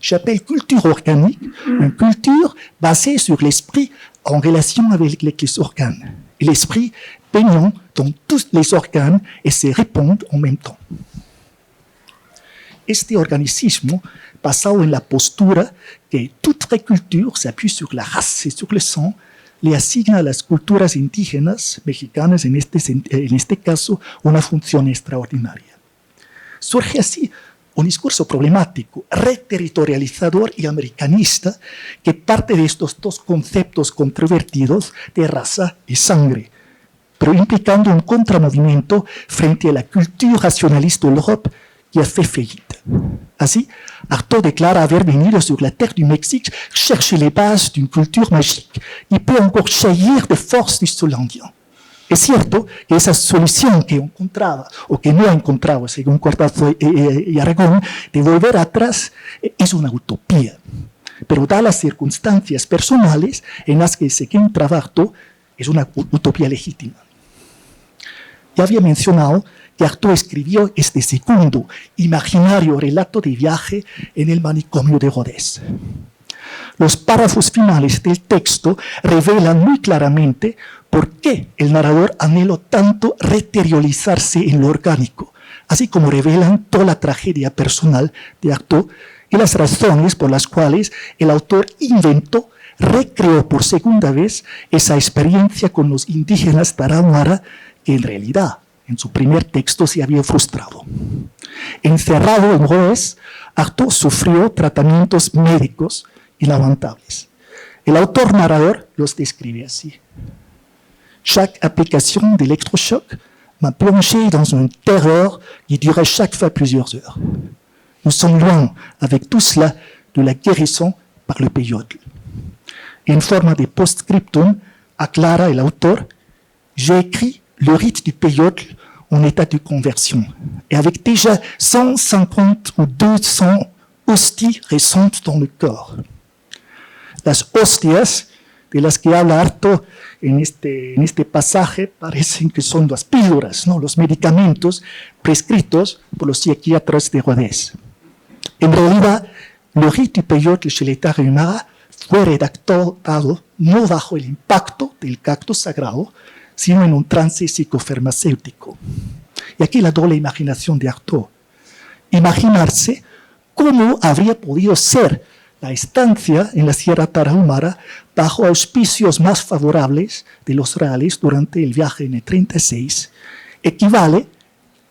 S3: J'appelle culture organique une culture basée sur l'esprit en relation avec les organes. Et l'esprit baignant dans tous les organes et se répandent en même temps. Este organicismo, basado en la postura que toute culture s'appuie sur la race et sur le sang, le asigna a las culturas indígenas mexicanas, en este caso, una función extraordinaria. Surge así un discurso problemático, reterritorializador y americanista que parte de estos dos conceptos controvertidos de raza y sangre, pero implicando un contramovimiento frente a la culture racionaliste de l'Europe qui a fait faillite. Así, Artaud déclare haber venido sur la terre du Mexique chercher les bases d'une culture magique qui peut encore jaillir de force du sol indien. Es cierto que esa solución que encontraba o que no encontraba, según Cortázar y Aragón, de volver atrás es una utopía. Pero dadas las circunstancias personales en las que se encuentra Artaud, es una utopía legítima. Ya había mencionado que Artaud escribió este segundo imaginario relato de viaje en el manicomio de Rodez. Los párrafos finales del texto revelan muy claramente por qué el narrador anheló tanto reteriorizarse en lo orgánico, así como revelan toda la tragedia personal de Artaud y las razones por las cuales el autor recreó por segunda vez esa experiencia con los indígenas tarahumara que en realidad en su primer texto se había frustrado. Encerrado en Rodez, Artaud sufrió tratamientos médicos inagüantables. El autor narrador los describe así. Chaque application d'électrochoc m'a plongé dans un terreur qui durait chaque fois plusieurs heures. Nous sommes loin, avec tout cela, de la guérison par le peyote. En forma de post-scriptum, aclara el autor, j'ai écrit le rite du peyote en état de conversion, et avec déjà 150 ou 200 hosties récentes dans le corps. Las hostias de las que habla Artaud en este pasaje parecen que son las píldoras, ¿no? Los medicamentos prescritos por los psiquiatras de Rodez. En realidad, le rite du peyote chez les Tarahumara fue redactado no bajo el impacto del cactus sagrado, sino en un trance psicofarmacéutico. Y aquí la doble imaginación de Artaud. Imaginarse cómo habría podido ser la estancia en la Sierra Tarahumara bajo auspicios más favorables de los reales durante el viaje en el 36 equivale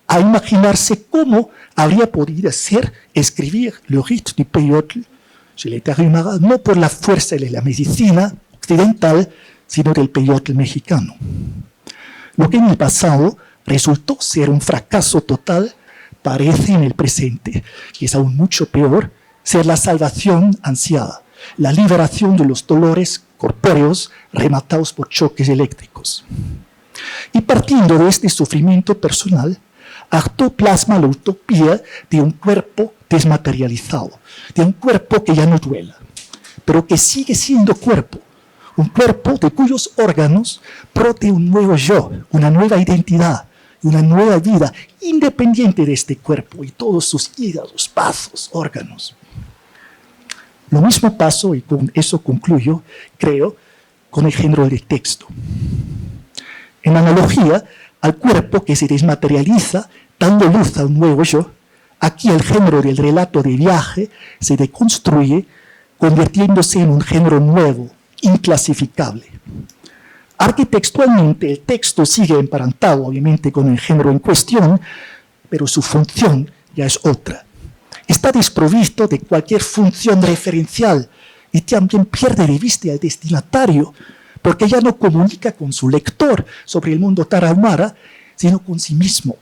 S3: a imaginarse cómo habría podido ser escribir le rite du peyote chez les Tarahumara, no por la fuerza de la medicina occidental, sino del peyote mexicano. Lo que en el pasado resultó ser un fracaso total, parece en el presente, y es aún mucho peor, ser la salvación ansiada, la liberación de los dolores corpóreos rematados por choques eléctricos. Y partiendo de este sufrimiento personal, Artaud plasma la utopía de un cuerpo desmaterializado, de un cuerpo que ya no duela, pero que sigue siendo cuerpo, un cuerpo de cuyos órganos brote un nuevo yo, una nueva identidad, una nueva vida, independiente de este cuerpo y todos sus hígados, vasos, órganos. Lo mismo pasó, y con eso concluyo, creo, con el género del texto. En analogía al cuerpo que se desmaterializa, dando luz a un nuevo yo, aquí el género del relato de viaje se deconstruye, convirtiéndose en un género nuevo, inclasificable. Arquitectualmente, el texto sigue emparentado, obviamente, con el género en cuestión, pero su función ya es otra. Está desprovisto de cualquier función referencial y también pierde de vista al destinatario, porque ya no comunica con su lector sobre el mundo tarahumara, sino con sí mismo,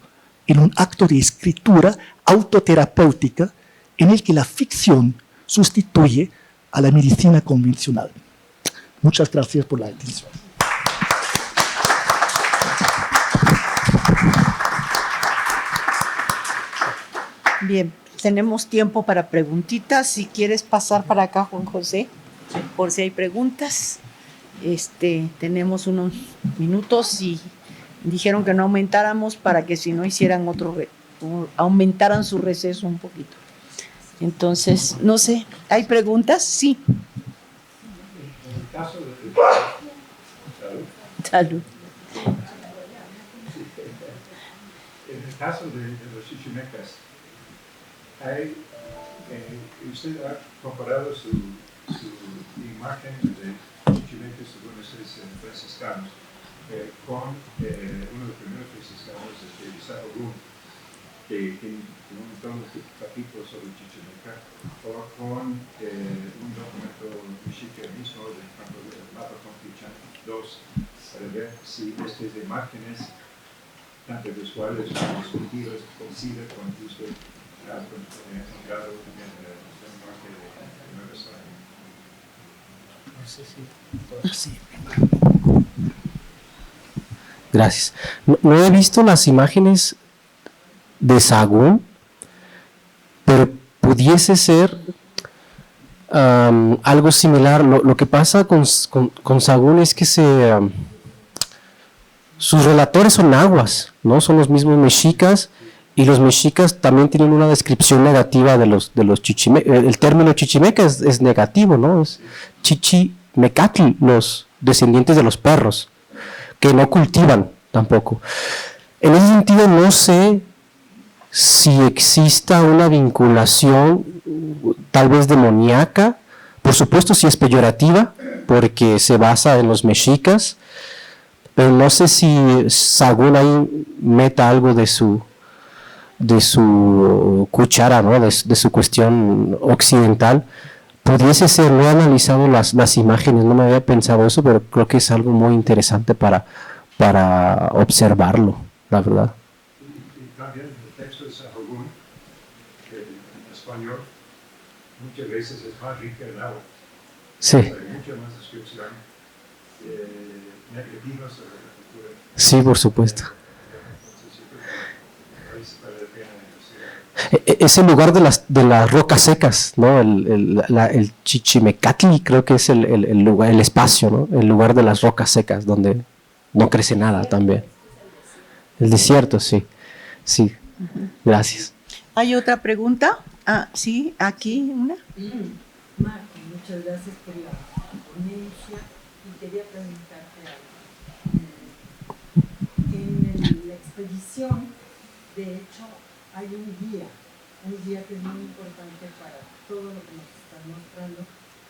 S3: en un acto de escritura autoterapéutica en el que la ficción sustituye a la medicina convencional. Muchas gracias por la atención.
S1: Bien, tenemos tiempo para preguntitas. Si quieres pasar para acá, Juan José, por si hay preguntas. Tenemos unos minutos y dijeron que no aumentáramos para que si no hicieran aumentaran su receso un poquito. Entonces, no sé, ¿hay preguntas? Sí.
S4: En el caso de...
S1: Salud.
S4: En el caso de los chichimecas, usted ha comparado su imagen de chichimecas según ustedes franciscanos con uno de los primeros franciscanos, Sahagún, que comentó un capítulo sobre chichimeca, o con un documento mexica mismo de Mapa con Pichan 2, para ver si estas imágenes, tanto visuales como discutidas, coinciden con que usted ha encontrado en el lenguaje de Nueva Zelanda.
S3: No sé si...
S2: Gracias. No he visto las imágenes de Sahagún, pero pudiese ser algo similar. Lo que pasa con Sahagún es que sus relatores son nahuas, ¿no? Son los mismos mexicas, y los mexicas también tienen una descripción negativa de los chichimecas. El término chichimeca es negativo, ¿no? Es chichimecatl, los descendientes de los perros, que no cultivan tampoco. En ese sentido, no sé si exista una vinculación tal vez demoníaca. Por supuesto, si es peyorativa, porque se basa en los mexicas, pero no sé si Sahagún ahí meta algo de su cuchara, ¿no? de su cuestión occidental. Pudiese ser, no he analizado las imágenes, no me había pensado eso, pero creo que es algo muy interesante para observarlo, la verdad.
S4: Y también el texto de Sahagún, que en español muchas veces es más rico en agua.
S2: Sí.
S4: Hay mucha más descripción negativa sobre la cultura.
S2: Sí, por supuesto.
S4: Entonces, yo creo que ahí sí vale la pena investigar.
S2: Es el lugar de las rocas secas, ¿no? El Chichimecatli creo que es el lugar, el espacio, ¿no? El lugar de las rocas secas, donde no crece nada también. El desierto, sí. Sí, gracias.
S1: ¿Hay otra pregunta? Ah, sí, aquí una.
S5: Marco, muchas gracias por la ponencia y quería preguntarte algo. En la expedición, de hecho, hay un guía que es muy importante para todo lo que nos están mostrando,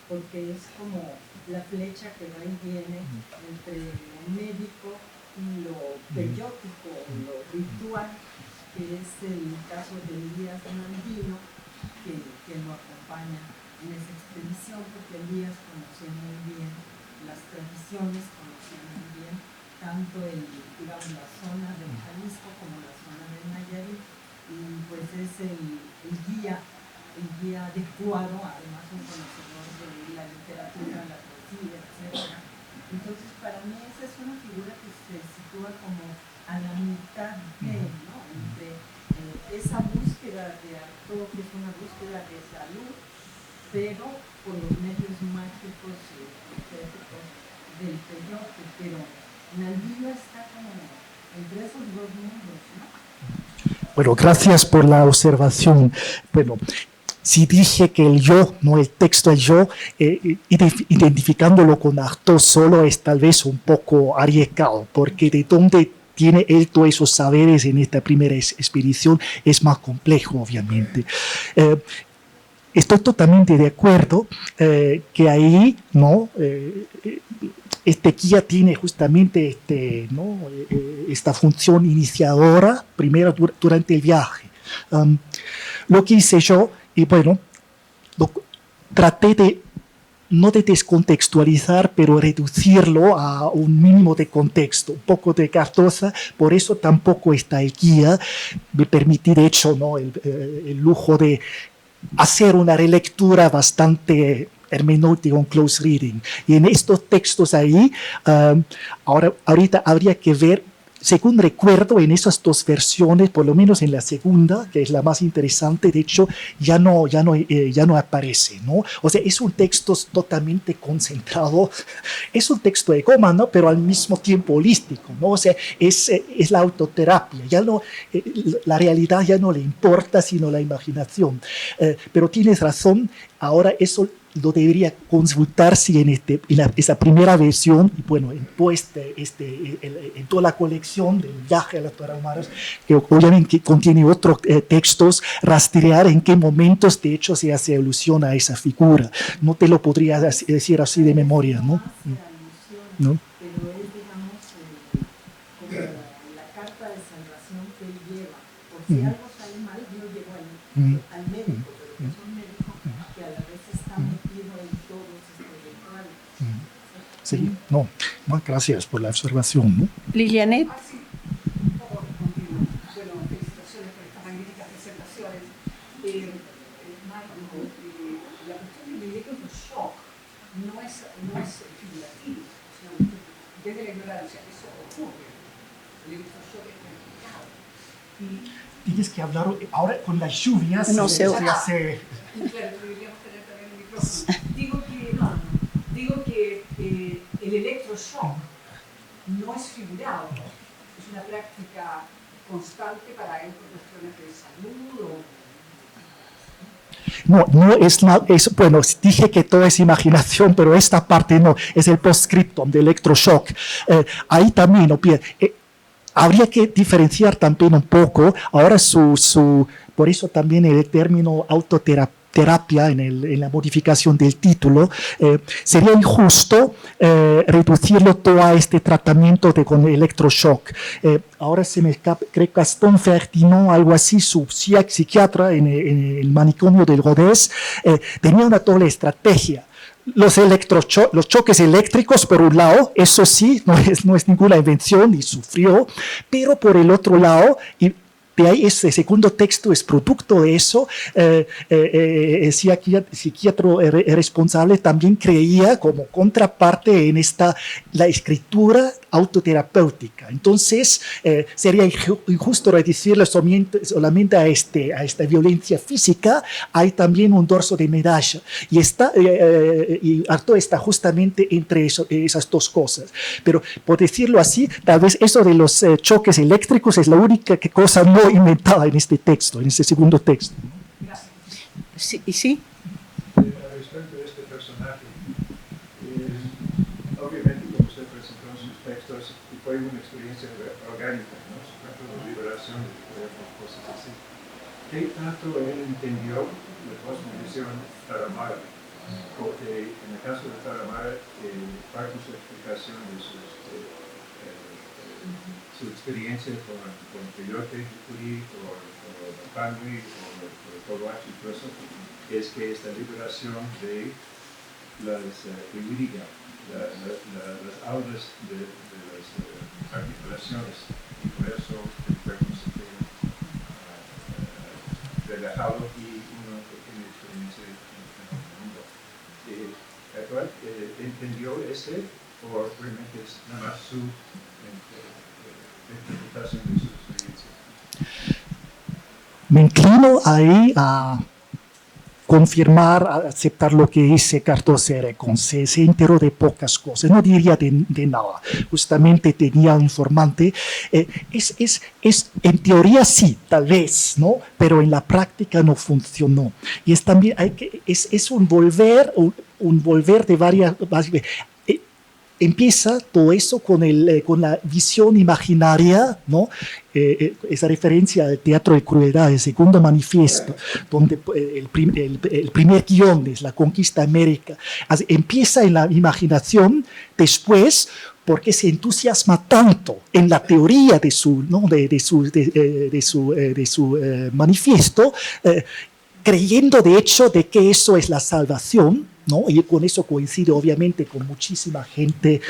S5: porque es como la flecha que va y viene entre lo médico y lo peyótico, lo ritual. que es el caso de Elías Nandino, que lo acompaña en esa expedición, porque Elías conocía muy bien las tradiciones, conocía muy bien tanto digamos, la zona del Jalisco como la zona del Nayarit, y pues es el guía adecuado, además un conocedor de la literatura, la poesía, etc. Entonces, para mí esa es una figura que se sitúa como a la mitad de, ¿no? Entre esa búsqueda de Artaud, que es una búsqueda de salud, pero por los medios mágicos y estéticos del peyote, pero Nandino está como entre esos dos mundos, ¿no?
S3: Bueno, gracias por la observación. Bueno, si dije que el yo, no el texto, el yo, identificándolo con Artaud solo es tal vez un poco arriesgado, porque de dónde tiene él todos esos saberes en esta primera expedición es más complejo, obviamente. Estoy totalmente de acuerdo que ahí, ¿no? Este guía tiene justamente ¿no? Esta función iniciadora, primero durante el viaje. Lo que hice yo, y bueno, traté de, no de descontextualizar, pero reducirlo a un mínimo de contexto, un poco de Cardoza, por eso tampoco está el guía. Me permití, de hecho, ¿no? el lujo de hacer una relectura bastante hermenéutica, un close reading. Y en estos textos ahí, ahorita habría que ver, según recuerdo, en esas dos versiones, por lo menos en la segunda, que es la más interesante, de hecho, ya no aparece, ¿no? O sea, es un texto totalmente concentrado, es un texto egómano, pero al mismo tiempo holístico, ¿no? O sea, es la autoterapia, ya no, la realidad ya no le importa, sino la imaginación. Pero tienes razón, ahora eso lo debería consultarse en esa primera versión, y bueno, en toda la colección del viaje a las Tarahumaras, que obviamente contiene otros textos, rastrear en qué momentos de hecho se hace alusión a esa figura. No te lo podría decir así de memoria, ¿no? ¿No?
S5: Pero es, digamos, como la carta de salvación que él lleva. Por si algo sale mal, yo llevo al médico, pero que es un médico que a la vez está metido en todos estos rituales.
S3: Sí, no, gracias por la observación, ¿no?
S1: Lilianet.
S6: Sí, un poco continuo. Bueno, felicitaciones por estas magníficas presentaciones. Marco, la cuestión del electroshock no es figurativo, sino desde la ignorancia, eso ocurre. El electroshock es practicado.
S3: Tienes que hablar ahora con las lluvias.
S1: No se oye.
S6: Claro, deberíamos tener también el micrófono. Digo que el electroshock no es figurado, es una práctica constante para él por cuestiones de salud o...
S3: No, bueno, dije que todo es imaginación, pero esta parte no, es el postscriptum de electroshock. Ahí también, habría que diferenciar también un poco, ahora por eso también el término autoterapia en la modificación del título, sería injusto reducirlo todo a este tratamiento con electroshock. Ahora se me escapa, creo que Gaston Ferdinand, algo así, su psiquiatra en el manicomio del Rodez, tenía una doble estrategia. Los choques eléctricos, por un lado, eso sí, no es ninguna invención y sufrió, pero por el otro lado, y de ahí ese segundo texto es producto de eso, el psiquiatra responsable también creía como contraparte en la escritura autoterapéutica. Entonces, sería injusto reducirlo solamente a esta violencia física. Hay también un dorso de medalla. Y Artaud está justamente entre esas dos cosas. Pero, por decirlo así, tal vez eso de los choques eléctricos es la única cosa no inventada en este texto, en este segundo texto.
S1: Sí, ¿sí?
S4: Respecto a este personaje, obviamente, como usted presentó en sus textos, fue una experiencia orgánica, ¿no? Su método de liberación de cuerpos, cosas así. ¿Qué tanto él entendió la cosmovisión Tarahumara? Porque en el caso de Tarahumara, parte de su explicación de sus su experiencia con peyote, jucurí, o pangui, o tobachi, y todo eso, es que esta liberación de las las aulas de las articulaciones, y por eso el cuerpo se queda relajado y una pequeña experiencia en el mundo. ¿Entendió o realmente es nada más su interpretación de su experiencia?
S3: Me inclino ahí a confirmar, a aceptar lo que dice Cardoso Errejón. Se enteró de pocas cosas, no diría de nada. Justamente tenía un informante. En teoría sí, tal vez, ¿no? Pero en la práctica no funcionó. Y es también es un volver de varias empieza todo eso con la visión imaginaria, ¿no? Esa referencia al teatro de crueldad, el segundo manifiesto, donde el primer guión es la conquista de América. Empieza en la imaginación, después, porque se entusiasma tanto en la teoría de su manifiesto, creyendo de hecho de que eso es la salvación, ¿no? Y con eso coincide obviamente con muchísima gente,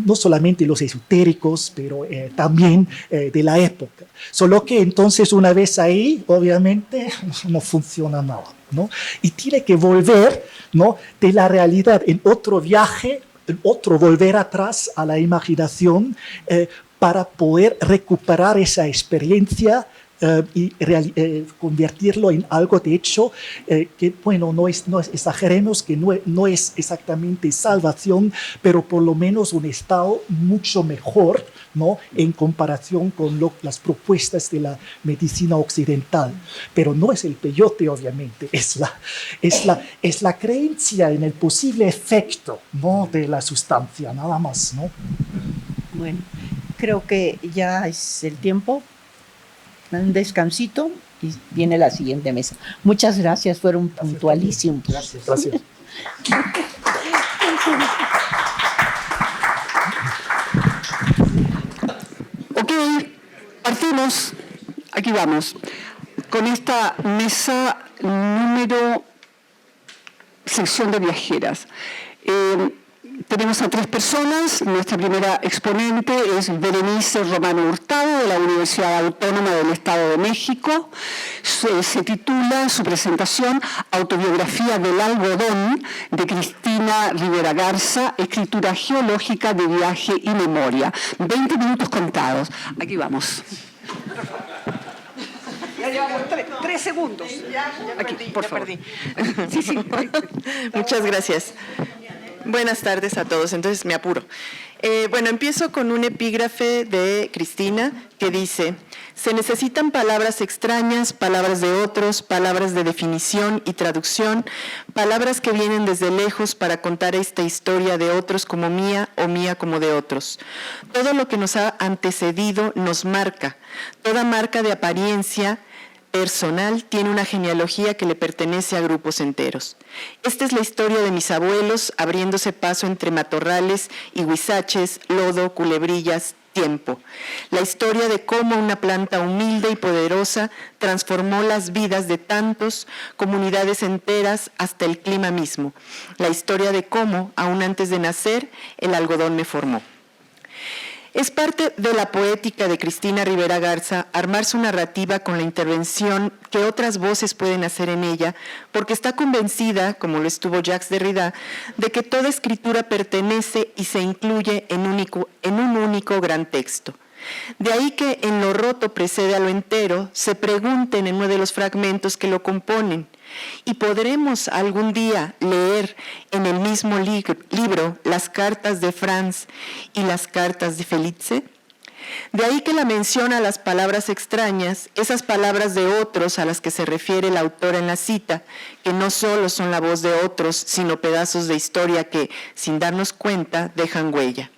S3: no solamente los esotéricos, pero también de la época. Solo que entonces una vez ahí, obviamente, no funciona nada, ¿no? Y tiene que volver, ¿no?, de la realidad en otro viaje, en otro volver atrás a la imaginación para poder recuperar esa experiencia y convertirlo en algo de hecho que, bueno, no exageremos que no es exactamente salvación, pero por lo menos un estado mucho mejor, ¿no?, en comparación con las propuestas de la medicina occidental. Pero no es el peyote, obviamente, es la creencia en el posible efecto, ¿no?, de la sustancia, nada más, ¿no?
S1: Bueno, creo que ya es el tiempo. Un descansito y viene la siguiente mesa. Muchas gracias, fueron puntualísimos.
S3: Gracias.
S7: Ok, partimos. Aquí vamos. Con esta mesa número sección de viajeras. Tenemos a 3 personas. Nuestra primera exponente es Berenice Romano Hurtado, de la Universidad Autónoma del Estado de México. Se titula su presentación Autobiografía del algodón, de Cristina Rivera Garza, escritura geológica de viaje y memoria. 20 minutos contados. Aquí vamos.
S6: Ya llevamos 3 segundos.
S7: Aquí, por favor.
S8: Sí, sí. Muchas gracias. Buenas tardes a todos, entonces me apuro. Bueno, empiezo con un epígrafe de Cristina que dice: se necesitan palabras extrañas, palabras de otros, palabras de definición y traducción, palabras que vienen desde lejos para contar esta historia de otros como mía o mía como de otros. Todo lo que nos ha antecedido nos marca, toda marca de apariencia personal tiene una genealogía que le pertenece a grupos enteros. Esta es la historia de mis abuelos abriéndose paso entre matorrales y huizaches, lodo, culebrillas, tiempo. La historia de cómo una planta humilde y poderosa transformó las vidas de tantos, comunidades enteras, hasta el clima mismo. La historia de cómo, aún antes de nacer, el algodón me formó. Es parte de la poética de Cristina Rivera Garza armar su narrativa con la intervención que otras voces pueden hacer en ella, porque está convencida, como lo estuvo Jacques Derrida, de que toda escritura pertenece y se incluye en un único gran texto. De ahí que en lo roto precede a lo entero, se pregunten en uno de los fragmentos que lo componen, ¿y podremos algún día leer en el mismo libro las cartas de Franz y las cartas de Felice? De ahí que la mención a las palabras extrañas, esas palabras de otros a las que se refiere la autora en la cita, que no solo son la voz de otros, sino pedazos de historia que, sin darnos cuenta, dejan huella.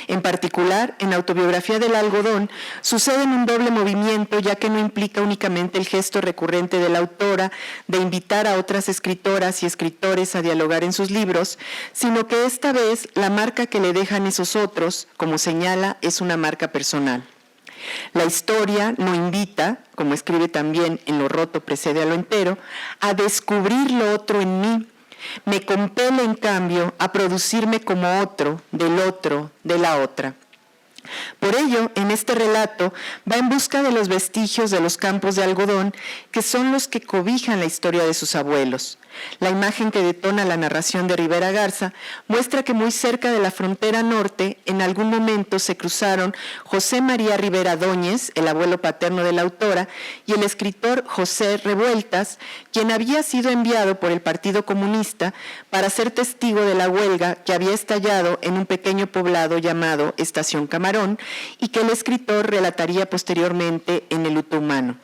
S8: En particular, en Autobiografía del algodón, sucede en un doble movimiento, ya que no implica únicamente el gesto recurrente de la autora de invitar a otras escritoras y escritores a dialogar en sus libros, sino que esta vez la marca que le dejan esos otros, como señala, es una marca personal. La historia no invita, como escribe también en Lo roto precede a lo entero, a descubrir lo otro en mí. Me compele, en cambio, a producirme como otro, de la otra. Por ello, en este relato, va en busca de los vestigios de los campos de algodón, que son los que cobijan la historia de sus abuelos. La imagen que detona la narración de Rivera Garza muestra que muy cerca de la frontera norte, en algún momento se cruzaron José María Rivera Dóñez, el abuelo paterno de la autora, y el escritor José Revueltas, quien había sido enviado por el Partido Comunista para ser testigo de la huelga que había estallado en un pequeño poblado llamado Estación Camarón y que el escritor relataría posteriormente en El luto humano.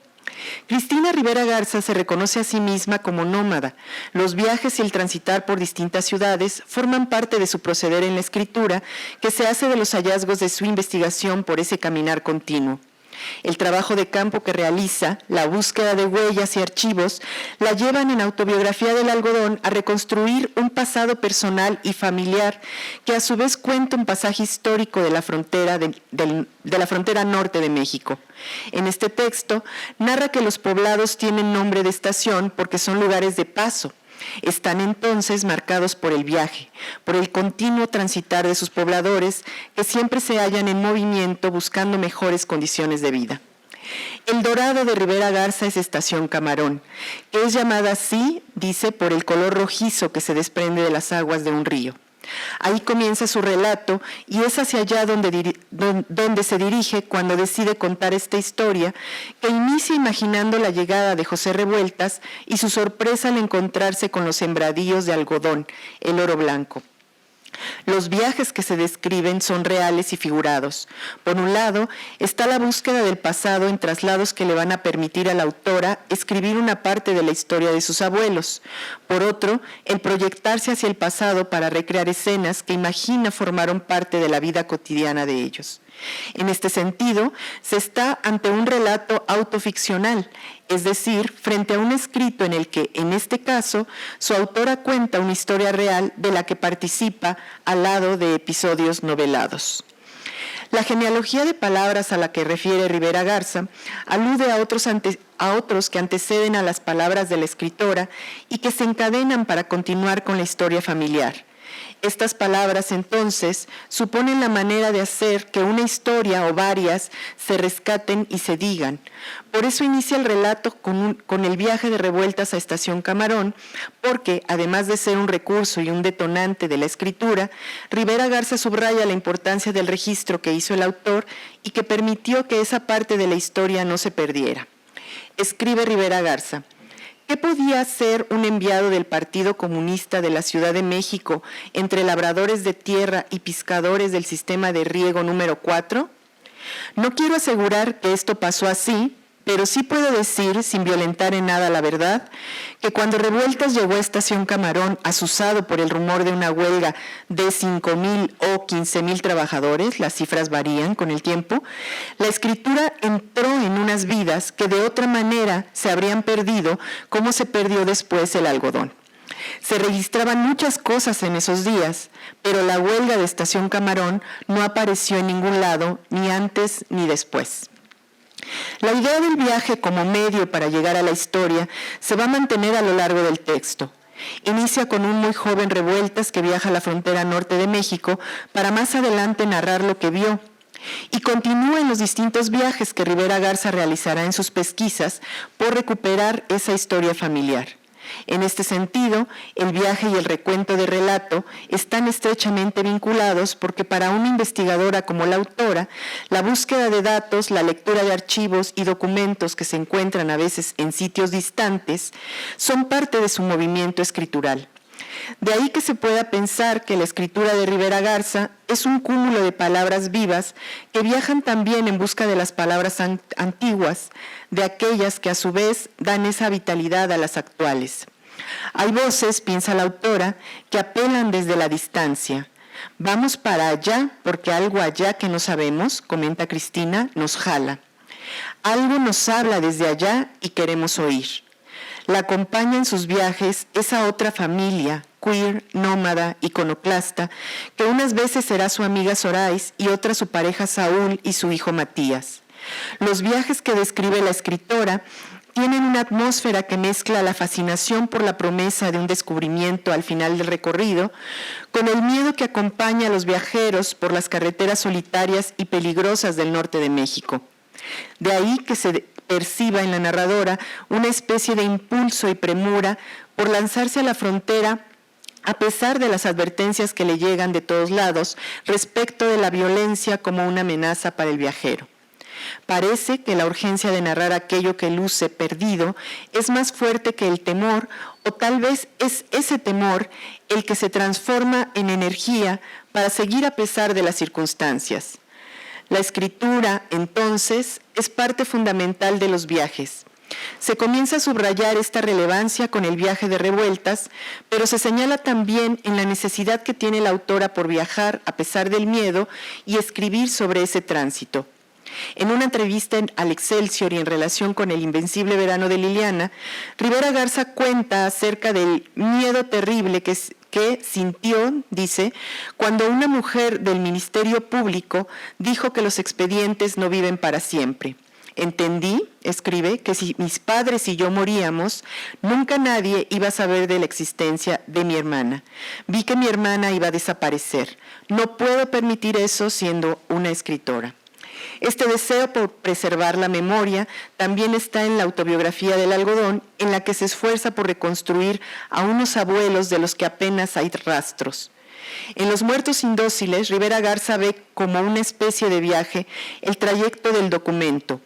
S8: Cristina Rivera Garza se reconoce a sí misma como nómada. Los viajes y el transitar por distintas ciudades forman parte de su proceder en la escritura, que se hace de los hallazgos de su investigación por ese caminar continuo. El trabajo de campo que realiza, la búsqueda de huellas y archivos, la llevan en Autobiografía del algodón a reconstruir un pasado personal y familiar que a su vez cuenta un pasaje histórico de la frontera, de la frontera norte de México. En este texto narra que los poblados tienen nombre de estación porque son lugares de paso. Están entonces marcados por el viaje, por el continuo transitar de sus pobladores que siempre se hallan en movimiento buscando mejores condiciones de vida. El Dorado de Rivera Garza es Estación Camarón, que es llamada así, dice, por el color rojizo que se desprende de las aguas de un río. Ahí comienza su relato y es hacia allá donde se dirige cuando decide contar esta historia, que inicia imaginando la llegada de José Revueltas y su sorpresa al encontrarse con los sembradíos de algodón, el oro blanco. Los viajes que se describen son reales y figurados. Por un lado, está la búsqueda del pasado en traslados que le van a permitir a la autora escribir una parte de la historia de sus abuelos. Por otro, el proyectarse hacia el pasado para recrear escenas que imagina formaron parte de la vida cotidiana de ellos. En este sentido, se está ante un relato autoficcional, es decir, frente a un escrito en el que, en este caso, su autora cuenta una historia real de la que participa al lado de episodios novelados. La genealogía de palabras a la que refiere Rivera Garza alude a otros que anteceden a las palabras de la escritora y que se encadenan para continuar con la historia familiar. Estas palabras, entonces, suponen la manera de hacer que una historia o varias se rescaten y se digan. Por eso inicia el relato con el viaje de Revueltas a Estación Camarón, porque, además de ser un recurso y un detonante de la escritura, Rivera Garza subraya la importancia del registro que hizo el autor y que permitió que esa parte de la historia no se perdiera. Escribe Rivera Garza: ¿qué podía hacer un enviado del Partido Comunista de la Ciudad de México entre labradores de tierra y pescadores del sistema de riego número 4? No quiero asegurar que esto pasó así, pero sí puedo decir, sin violentar en nada la verdad, que cuando Revueltas llegó a Estación Camarón, asusado por el rumor de una huelga de 5,000 o 15,000 trabajadores, las cifras varían con el tiempo, la escritura entró en unas vidas que de otra manera se habrían perdido, como se perdió después el algodón. Se registraban muchas cosas en esos días, pero la huelga de Estación Camarón no apareció en ningún lado, ni antes ni después. La idea del viaje como medio para llegar a la historia se va a mantener a lo largo del texto. Inicia con un muy joven Revueltas que viaja a la frontera norte de México para más adelante narrar lo que vio. Y continúa en los distintos viajes que Rivera Garza realizará en sus pesquisas por recuperar esa historia familiar. En este sentido, el viaje y el recuento de relato están estrechamente vinculados porque para una investigadora como la autora, la búsqueda de datos, la lectura de archivos y documentos que se encuentran a veces en sitios distantes son parte de su movimiento escritural. De ahí que se pueda pensar que la escritura de Rivera Garza es un cúmulo de palabras vivas que viajan también en busca de las palabras antiguas, de aquellas que a su vez dan esa vitalidad a las actuales. Hay voces, piensa la autora, que apelan desde la distancia. Vamos para allá porque algo allá que no sabemos, comenta Cristina, nos jala. Algo nos habla desde allá y queremos oír. La acompaña en sus viajes esa otra familia, queer, nómada, iconoclasta, que unas veces será su amiga Zorais y otras su pareja Saúl y su hijo Matías. Los viajes que describe la escritora tienen una atmósfera que mezcla la fascinación por la promesa de un descubrimiento al final del recorrido con el miedo que acompaña a los viajeros por las carreteras solitarias y peligrosas del norte de México. De ahí que se perciba en la narradora una especie de impulso y premura por lanzarse a la frontera a pesar de las advertencias que le llegan de todos lados respecto de la violencia como una amenaza para el viajero. Parece que la urgencia de narrar aquello que luce perdido es más fuerte que el temor, o tal vez es ese temor el que se transforma en energía para seguir a pesar de las circunstancias. La escritura, entonces, es parte fundamental de los viajes. Se comienza a subrayar esta relevancia con el viaje de Revueltas, pero se señala también en la necesidad que tiene la autora por viajar a pesar del miedo y escribir sobre ese tránsito. En una entrevista al Excelsior y en relación con el invencible verano de Liliana, Rivera Garza cuenta acerca del miedo terrible que sintió, dice, cuando una mujer del Ministerio Público dijo que los expedientes no viven para siempre. Entendí, escribe, que si mis padres y yo moríamos, nunca nadie iba a saber de la existencia de mi hermana. Vi que mi hermana iba a desaparecer. No puedo permitir eso siendo una escritora. Este deseo por preservar la memoria también está en la autobiografía del algodón, en la que se esfuerza por reconstruir a unos abuelos de los que apenas hay rastros. En Los muertos indóciles, Rivera Garza ve como una especie de viaje el trayecto del documento.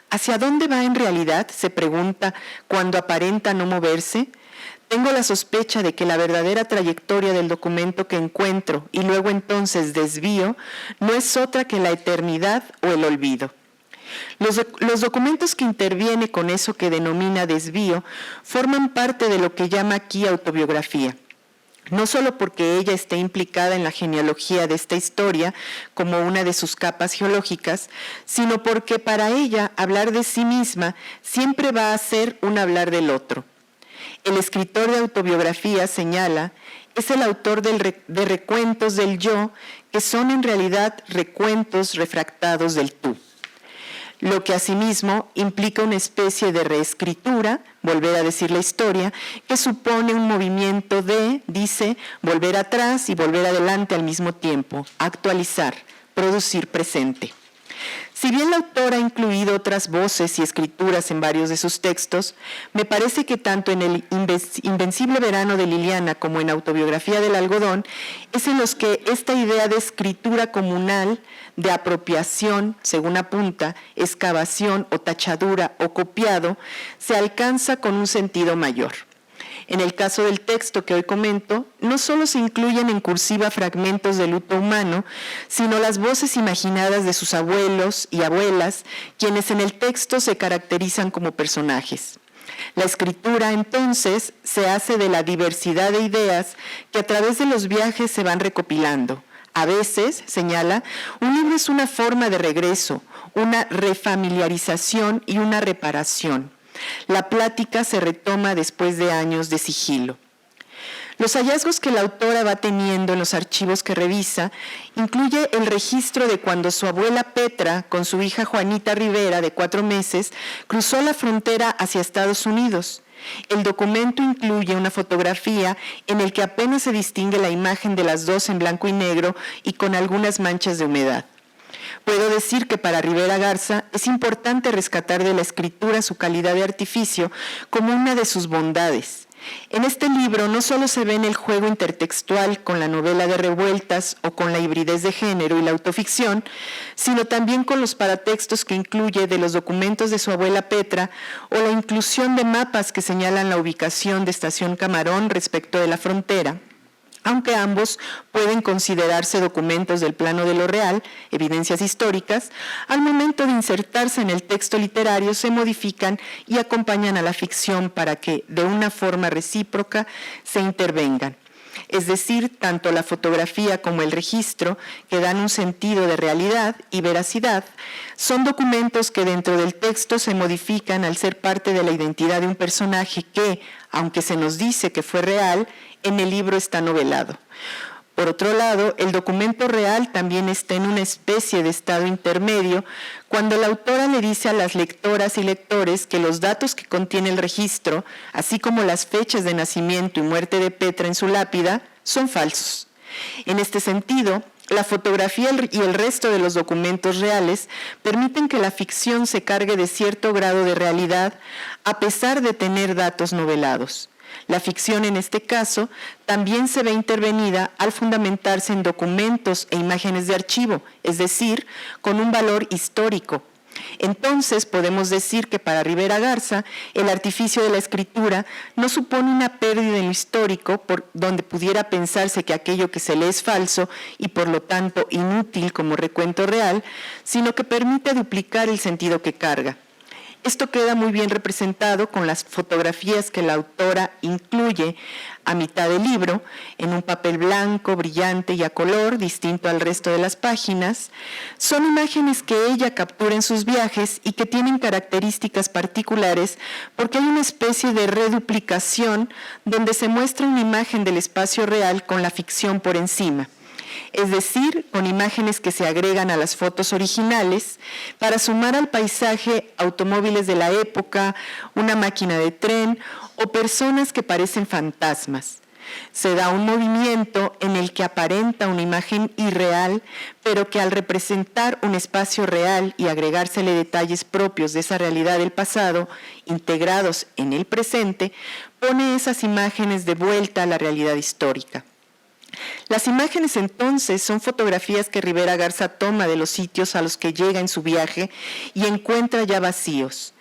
S8: ¿Hacia dónde va en realidad?, se pregunta cuando aparenta no moverse. Tengo la sospecha de que la verdadera trayectoria del documento que encuentro y luego entonces desvío no es otra que la eternidad o el olvido. Los documentos que interviene con eso que denomina desvío forman parte de lo que llama aquí autobiografía. No solo porque ella esté implicada en la genealogía de esta historia como una de sus capas geológicas, sino porque para ella hablar de sí misma siempre va a ser un hablar del otro. El escritor de autobiografía, señala, es el autor de recuentos del yo, que son en realidad recuentos refractados del tú. Lo que asimismo implica una especie de reescritura, volver a decir la historia, que supone un movimiento de, dice, volver atrás y volver adelante al mismo tiempo, actualizar, producir presente. Si bien la autora ha incluido otras voces y escrituras en varios de sus textos, me parece que tanto en el Invencible verano de Liliana como en Autobiografía del algodón, es en los que esta idea de escritura comunal, de apropiación, según apunta, excavación o tachadura o copiado, se alcanza con un sentido mayor. En el caso del texto que hoy comento, no solo se incluyen en cursiva fragmentos del luto humano, sino las voces imaginadas de sus abuelos y abuelas, quienes en el texto se caracterizan como personajes. La escritura, entonces, se hace de la diversidad de ideas que a través de los viajes se van recopilando. A veces, señala, un libro es una forma de regreso, una refamiliarización y una reparación. La plática se retoma después de años de sigilo. Los hallazgos que la autora va teniendo en los archivos que revisa incluye el registro de cuando su abuela Petra, con su hija Juanita Rivera, de 4 meses, cruzó la frontera hacia Estados Unidos. El documento incluye una fotografía en el que apenas se distingue la imagen de las dos en blanco y negro y con algunas manchas de humedad. Puedo decir que para Rivera Garza es importante rescatar de la escritura su calidad de artificio como una de sus bondades. En este libro no solo se ve en el juego intertextual con la novela de Revueltas o con la hibridez de género y la autoficción, sino también con los paratextos que incluye de los documentos de su abuela Petra o la inclusión de mapas que señalan la ubicación de Estación Camarón respecto de la frontera, aunque ambos pueden considerarse documentos del plano de lo real, evidencias históricas, al momento de insertarse en el texto literario se modifican y acompañan a la ficción para que, de una forma recíproca, se intervengan. es decir, tanto la fotografía como el registro, que dan un sentido de realidad y veracidad, son documentos que dentro del texto se modifican al ser parte de la identidad de un personaje que, aunque se nos dice que fue real, en el libro está novelado. Por otro lado, el documento real también está en una especie de estado intermedio cuando la autora le dice a las lectoras y lectores que los datos que contiene el registro, así como las fechas de nacimiento y muerte de Petra en su lápida, son falsos. En este sentido, la fotografía y el resto de los documentos reales permiten que la ficción se cargue de cierto grado de realidad a pesar de tener datos novelados. La ficción, en este caso, también se ve intervenida al fundamentarse en documentos e imágenes de archivo, es decir, con un valor histórico. Entonces, podemos decir que para Rivera Garza, el artificio de la escritura no supone una pérdida en lo histórico, por donde pudiera pensarse que aquello que se lee es falso y por lo tanto inútil como recuento real, sino que permite duplicar el sentido que carga. Esto queda muy bien representado con las fotografías que la autora incluye a mitad del libro, en un papel blanco, brillante y a color, distinto al resto de las páginas. Son imágenes que ella captura en sus viajes y que tienen características particulares porque hay una especie de reduplicación donde se muestra una imagen del espacio real con la ficción por encima. Es decir, con imágenes que se agregan a las fotos originales para sumar al paisaje automóviles de la época, una máquina de tren o personas que parecen fantasmas. Se da un movimiento en el que aparenta una imagen irreal, pero que al representar un espacio real y agregársele detalles propios de esa realidad del pasado, integrados en el presente, pone esas imágenes de vuelta a la realidad histórica. Las imágenes entonces son fotografías que Rivera Garza toma de los sitios a los que llega en su viaje y encuentra ya vacíos,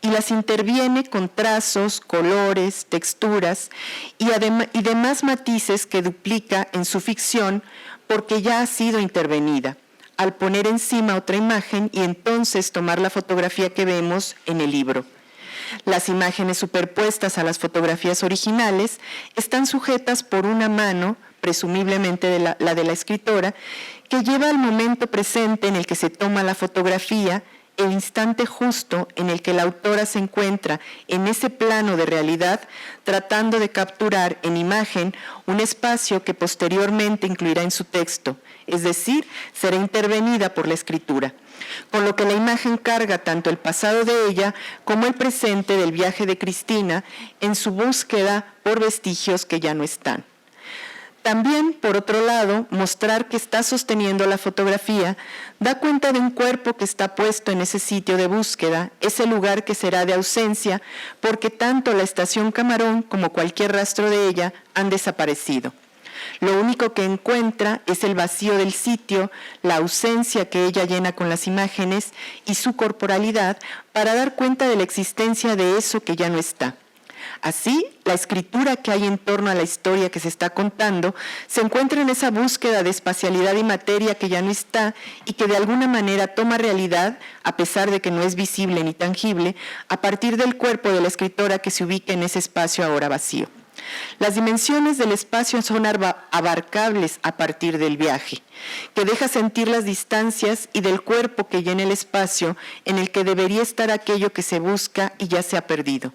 S8: y las interviene con trazos, colores, texturas y demás matices que duplica en su ficción porque ya ha sido intervenida, al poner encima otra imagen y entonces tomar la fotografía que vemos en el libro. Las imágenes superpuestas a las fotografías originales están sujetas por una mano, presumiblemente la de la escritora, que lleva al momento presente en el que se toma la fotografía, el instante justo en el que la autora se encuentra en ese plano de realidad, tratando de capturar en imagen un espacio que posteriormente incluirá en su texto, es decir, será intervenida por la escritura, con lo que la imagen carga tanto el pasado de ella como el presente del viaje de Cristina en su búsqueda por vestigios que ya no están. También, por otro lado, mostrar que está sosteniendo la fotografía da cuenta de un cuerpo que está puesto en ese sitio de búsqueda, ese lugar que será de ausencia, porque tanto la estación Camarón como cualquier rastro de ella han desaparecido. Lo único que encuentra es el vacío del sitio, la ausencia que ella llena con las imágenes y su corporalidad para dar cuenta de la existencia de eso que ya no está. Así, la escritura que hay en torno a la historia que se está contando se encuentra en esa búsqueda de espacialidad y materia que ya no está y que de alguna manera toma realidad, a pesar de que no es visible ni tangible, a partir del cuerpo de la escritora que se ubica en ese espacio ahora vacío. Las dimensiones del espacio son abarcables a partir del viaje, que deja sentir las distancias y del cuerpo que llena el espacio en el que debería estar aquello que se busca y ya se ha perdido.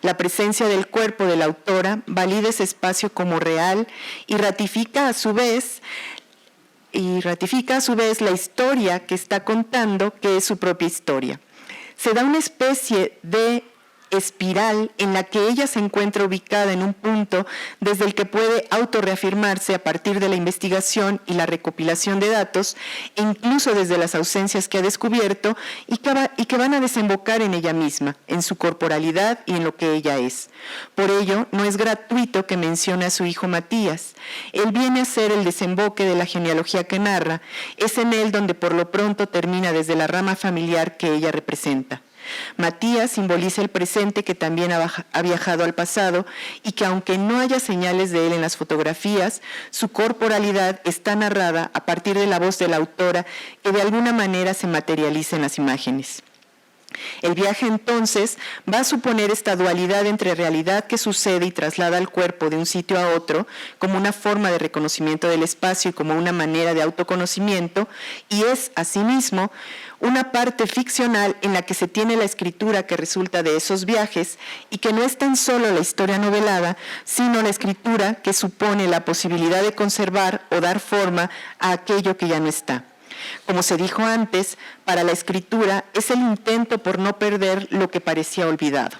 S8: La presencia del cuerpo de la autora valida ese espacio como real y ratifica a su vez la historia que está contando, que es su propia historia. Se da una especie de espiral en la que ella se encuentra ubicada en un punto desde el que puede autorreafirmarse a partir de la investigación y la recopilación de datos, e incluso desde las ausencias que ha descubierto y que van a desembocar en ella misma, en su corporalidad y en lo que ella es. Por ello, no es gratuito que mencione a su hijo Matías. Él viene a ser el desemboque de la genealogía que narra. Es en él donde por lo pronto termina desde la rama familiar que ella representa. Matías simboliza el presente que también ha viajado al pasado y que aunque no haya señales de él en las fotografías, su corporalidad está narrada a partir de la voz de la autora que de alguna manera se materializa en las imágenes. El viaje entonces va a suponer esta dualidad entre realidad que sucede y traslada al cuerpo de un sitio a otro como una forma de reconocimiento del espacio y como una manera de autoconocimiento, y es asimismo una parte ficcional en la que se tiene la escritura que resulta de esos viajes y que no es tan solo la historia novelada, sino la escritura que supone la posibilidad de conservar o dar forma a aquello que ya no está. Como se dijo antes, para la escritura es el intento por no perder lo que parecía olvidado.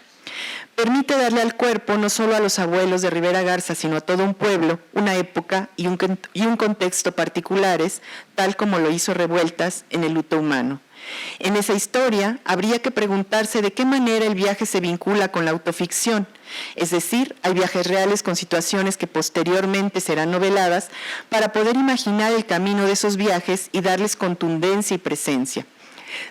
S8: Permite darle al cuerpo no solo a los abuelos de Rivera Garza, sino a todo un pueblo, una época y un contexto particulares, tal como lo hizo Revueltas en El luto humano. En esa historia habría que preguntarse de qué manera el viaje se vincula con la autoficción, es decir, hay viajes reales con situaciones que posteriormente serán noveladas para poder imaginar el camino de esos viajes y darles contundencia y presencia.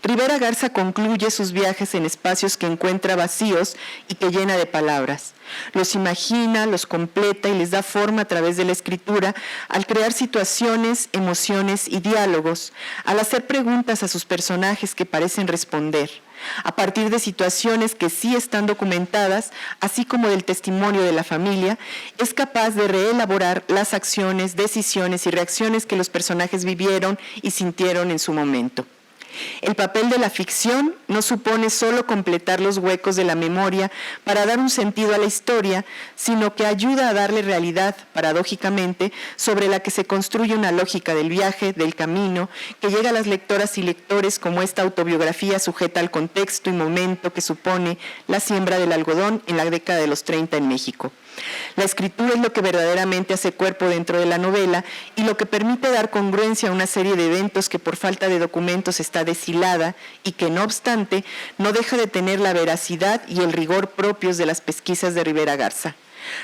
S8: Rivera Garza concluye sus viajes en espacios que encuentra vacíos y que llena de palabras. Los imagina, los completa y les da forma a través de la escritura al crear situaciones, emociones y diálogos, al hacer preguntas a sus personajes que parecen responder, a partir de situaciones que sí están documentadas, así como del testimonio de la familia, es capaz de reelaborar las acciones, decisiones y reacciones que los personajes vivieron y sintieron en su momento. El papel de la ficción no supone solo completar los huecos de la memoria para dar un sentido a la historia, sino que ayuda a darle realidad, paradójicamente, sobre la que se construye una lógica del viaje, del camino, que llega a las lectoras y lectores como esta autobiografía sujeta al contexto y momento que supone la siembra del algodón en la década de los 30 en México. La escritura es lo que verdaderamente hace cuerpo dentro de la novela y lo que permite dar congruencia a una serie de eventos que por falta de documentos está deshilada y que, no obstante, no deja de tener la veracidad y el rigor propios de las pesquisas de Rivera Garza.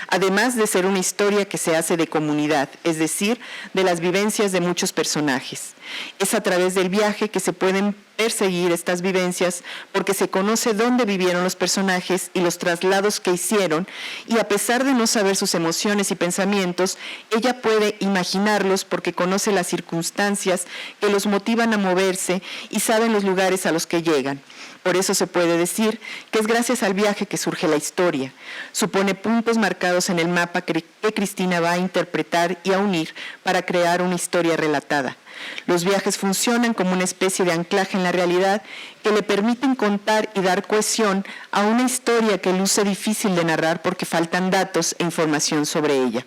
S8: Además de ser una historia que se hace de comunidad, es decir, de las vivencias de muchos personajes. Es a través del viaje que se pueden perseguir estas vivencias porque se conoce dónde vivieron los personajes y los traslados que hicieron, y a pesar de no saber sus emociones y pensamientos, ella puede imaginarlos porque conoce las circunstancias que los motivan a moverse y saben los lugares a los que llegan. Por eso se puede decir que es gracias al viaje que surge la historia. Supone puntos marcados en el mapa que Cristina va a interpretar y a unir para crear una historia relatada. Los viajes funcionan como una especie de anclaje en la realidad que le permiten contar y dar cohesión a una historia que luce difícil de narrar porque faltan datos e información sobre ella.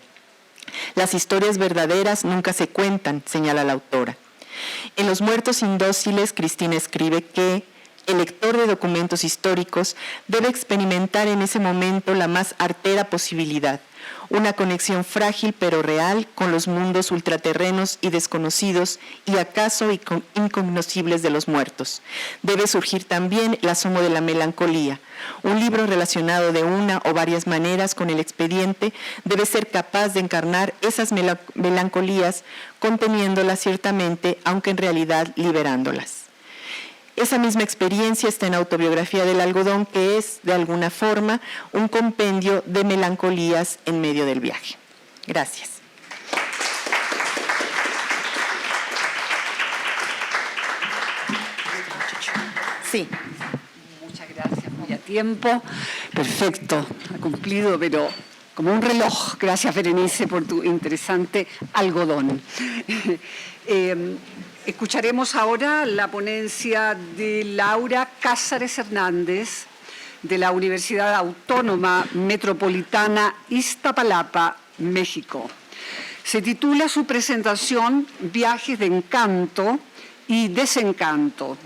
S8: Las historias verdaderas nunca se cuentan, señala la autora. En Los muertos indóciles, Cristina escribe que el lector de documentos históricos debe experimentar en ese momento la más artera posibilidad, una conexión frágil pero real con los mundos ultraterrenos y desconocidos y acaso incognoscibles de los muertos. Debe surgir también el asomo de la melancolía. Un libro relacionado de una o varias maneras con el expediente debe ser capaz de encarnar esas melancolías, conteniéndolas ciertamente, aunque en realidad liberándolas. Esa misma experiencia está en Autobiografía del algodón, que es, de alguna forma, un compendio de melancolías en medio del viaje. Gracias. Sí.
S7: Muchas gracias, muy a tiempo. Perfecto, ha cumplido, pero como un reloj. Gracias, Berenice, por tu interesante algodón. Escucharemos ahora la ponencia de Laura Cázares Hernández, de la Universidad Autónoma Metropolitana Iztapalapa, México. Se titula su presentación Viajes de encanto y desencanto.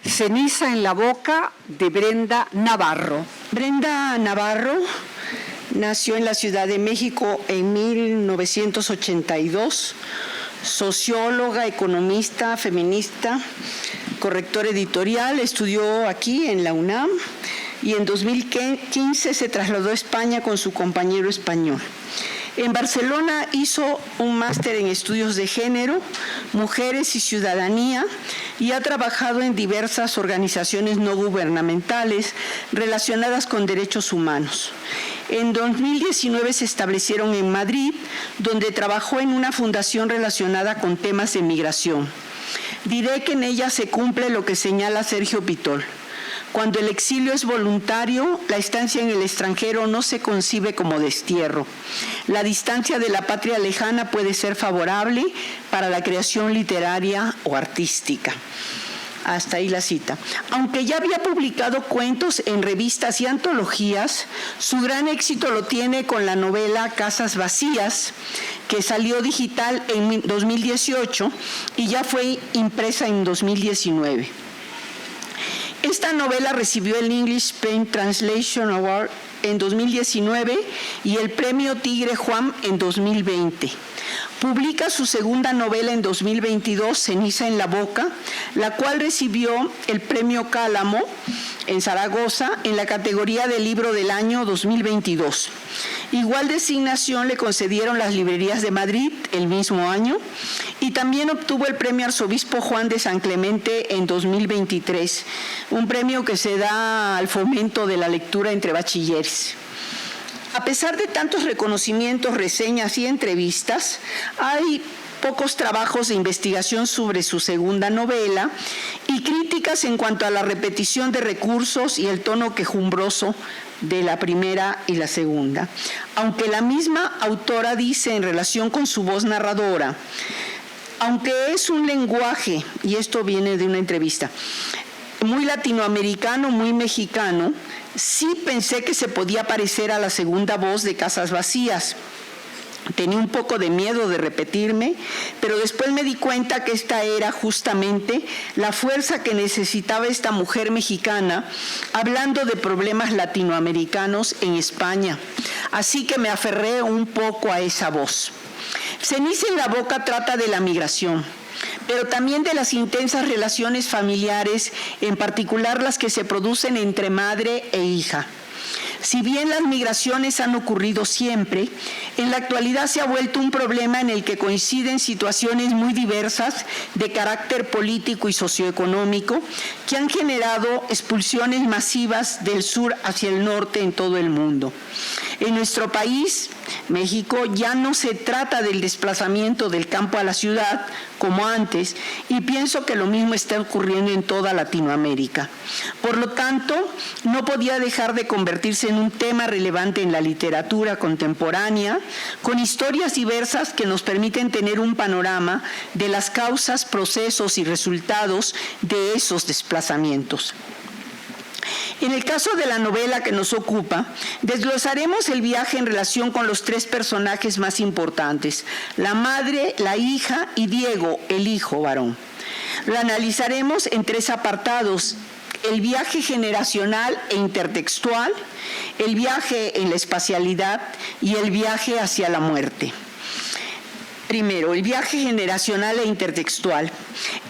S7: Ceniza en la boca, de Brenda Navarro.
S1: Brenda Navarro nació en la Ciudad de México en 1982. Socióloga, economista, feminista, correctora editorial, estudió aquí en la UNAM y en 2015 se trasladó a España con su compañero español. En Barcelona hizo un máster en estudios de género, mujeres y ciudadanía y ha trabajado en diversas organizaciones no gubernamentales relacionadas con derechos humanos. En 2019 se establecieron en Madrid, donde trabajó en una fundación relacionada con temas de migración. Diré que en ella se cumple lo que señala Sergio Pitol. Cuando el exilio es voluntario, la estancia en el extranjero no se concibe como destierro. La distancia de la patria lejana puede ser favorable para la creación literaria o artística. Hasta ahí la cita. Aunque ya había publicado cuentos en revistas y antologías, su gran éxito lo tiene con la novela Casas Vacías, que salió digital en 2018 y ya fue impresa en 2019. Esta novela recibió el English Pen Translation Award en 2019 y el Premio Tigre Juan en 2020. Publica su segunda novela en 2022, Ceniza en la boca, la cual recibió el Premio Cálamo en Zaragoza en la categoría de Libro del Año 2022. Igual designación le concedieron las librerías de Madrid el mismo año y también obtuvo el Premio Arzobispo Juan de San Clemente en 2023, un premio que se da al fomento de la lectura entre bachilleres. A pesar de tantos reconocimientos, reseñas y entrevistas, hay pocos trabajos de investigación sobre su segunda novela y críticas en cuanto a la repetición de recursos y el tono quejumbroso de la primera y la segunda. Aunque la misma autora dice en relación con su voz narradora, aunque es un lenguaje, y esto viene de una entrevista, muy latinoamericano, muy mexicano, sí pensé que se podía parecer a la segunda voz de Casas Vacías. Tenía un poco de miedo de repetirme, pero después me di cuenta que esta era justamente la fuerza que necesitaba esta mujer mexicana hablando de problemas latinoamericanos en España. Así que me aferré un poco a esa voz. Ceniza en la boca trata de la migración, pero también de las intensas relaciones familiares, en particular las que se producen entre madre e hija. Si bien las migraciones han ocurrido siempre, en la actualidad se ha vuelto un problema en el que coinciden situaciones muy diversas de carácter político y socioeconómico que han generado expulsiones masivas del sur hacia el norte en todo el mundo. En nuestro país, México, ya no se trata del desplazamiento del campo a la ciudad como antes, y pienso que lo mismo está ocurriendo en toda Latinoamérica. Por lo tanto, no podía dejar de convertirse en un tema relevante en la literatura contemporánea, con historias diversas que nos permiten tener un panorama de las causas, procesos y resultados de esos desplazamientos. En el caso de la novela que nos ocupa, desglosaremos el viaje en relación con los tres personajes más importantes, la madre, la hija y Diego, el hijo varón. Lo analizaremos en tres apartados: el viaje generacional e intertextual, el viaje en la espacialidad y el viaje hacia la muerte. Primero, el viaje generacional e intertextual.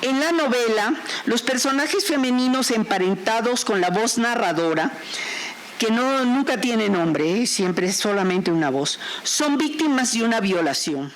S1: En la novela, los personajes femeninos emparentados con la voz narradora, que nunca tiene nombre, siempre es solamente una voz, son víctimas de una violación.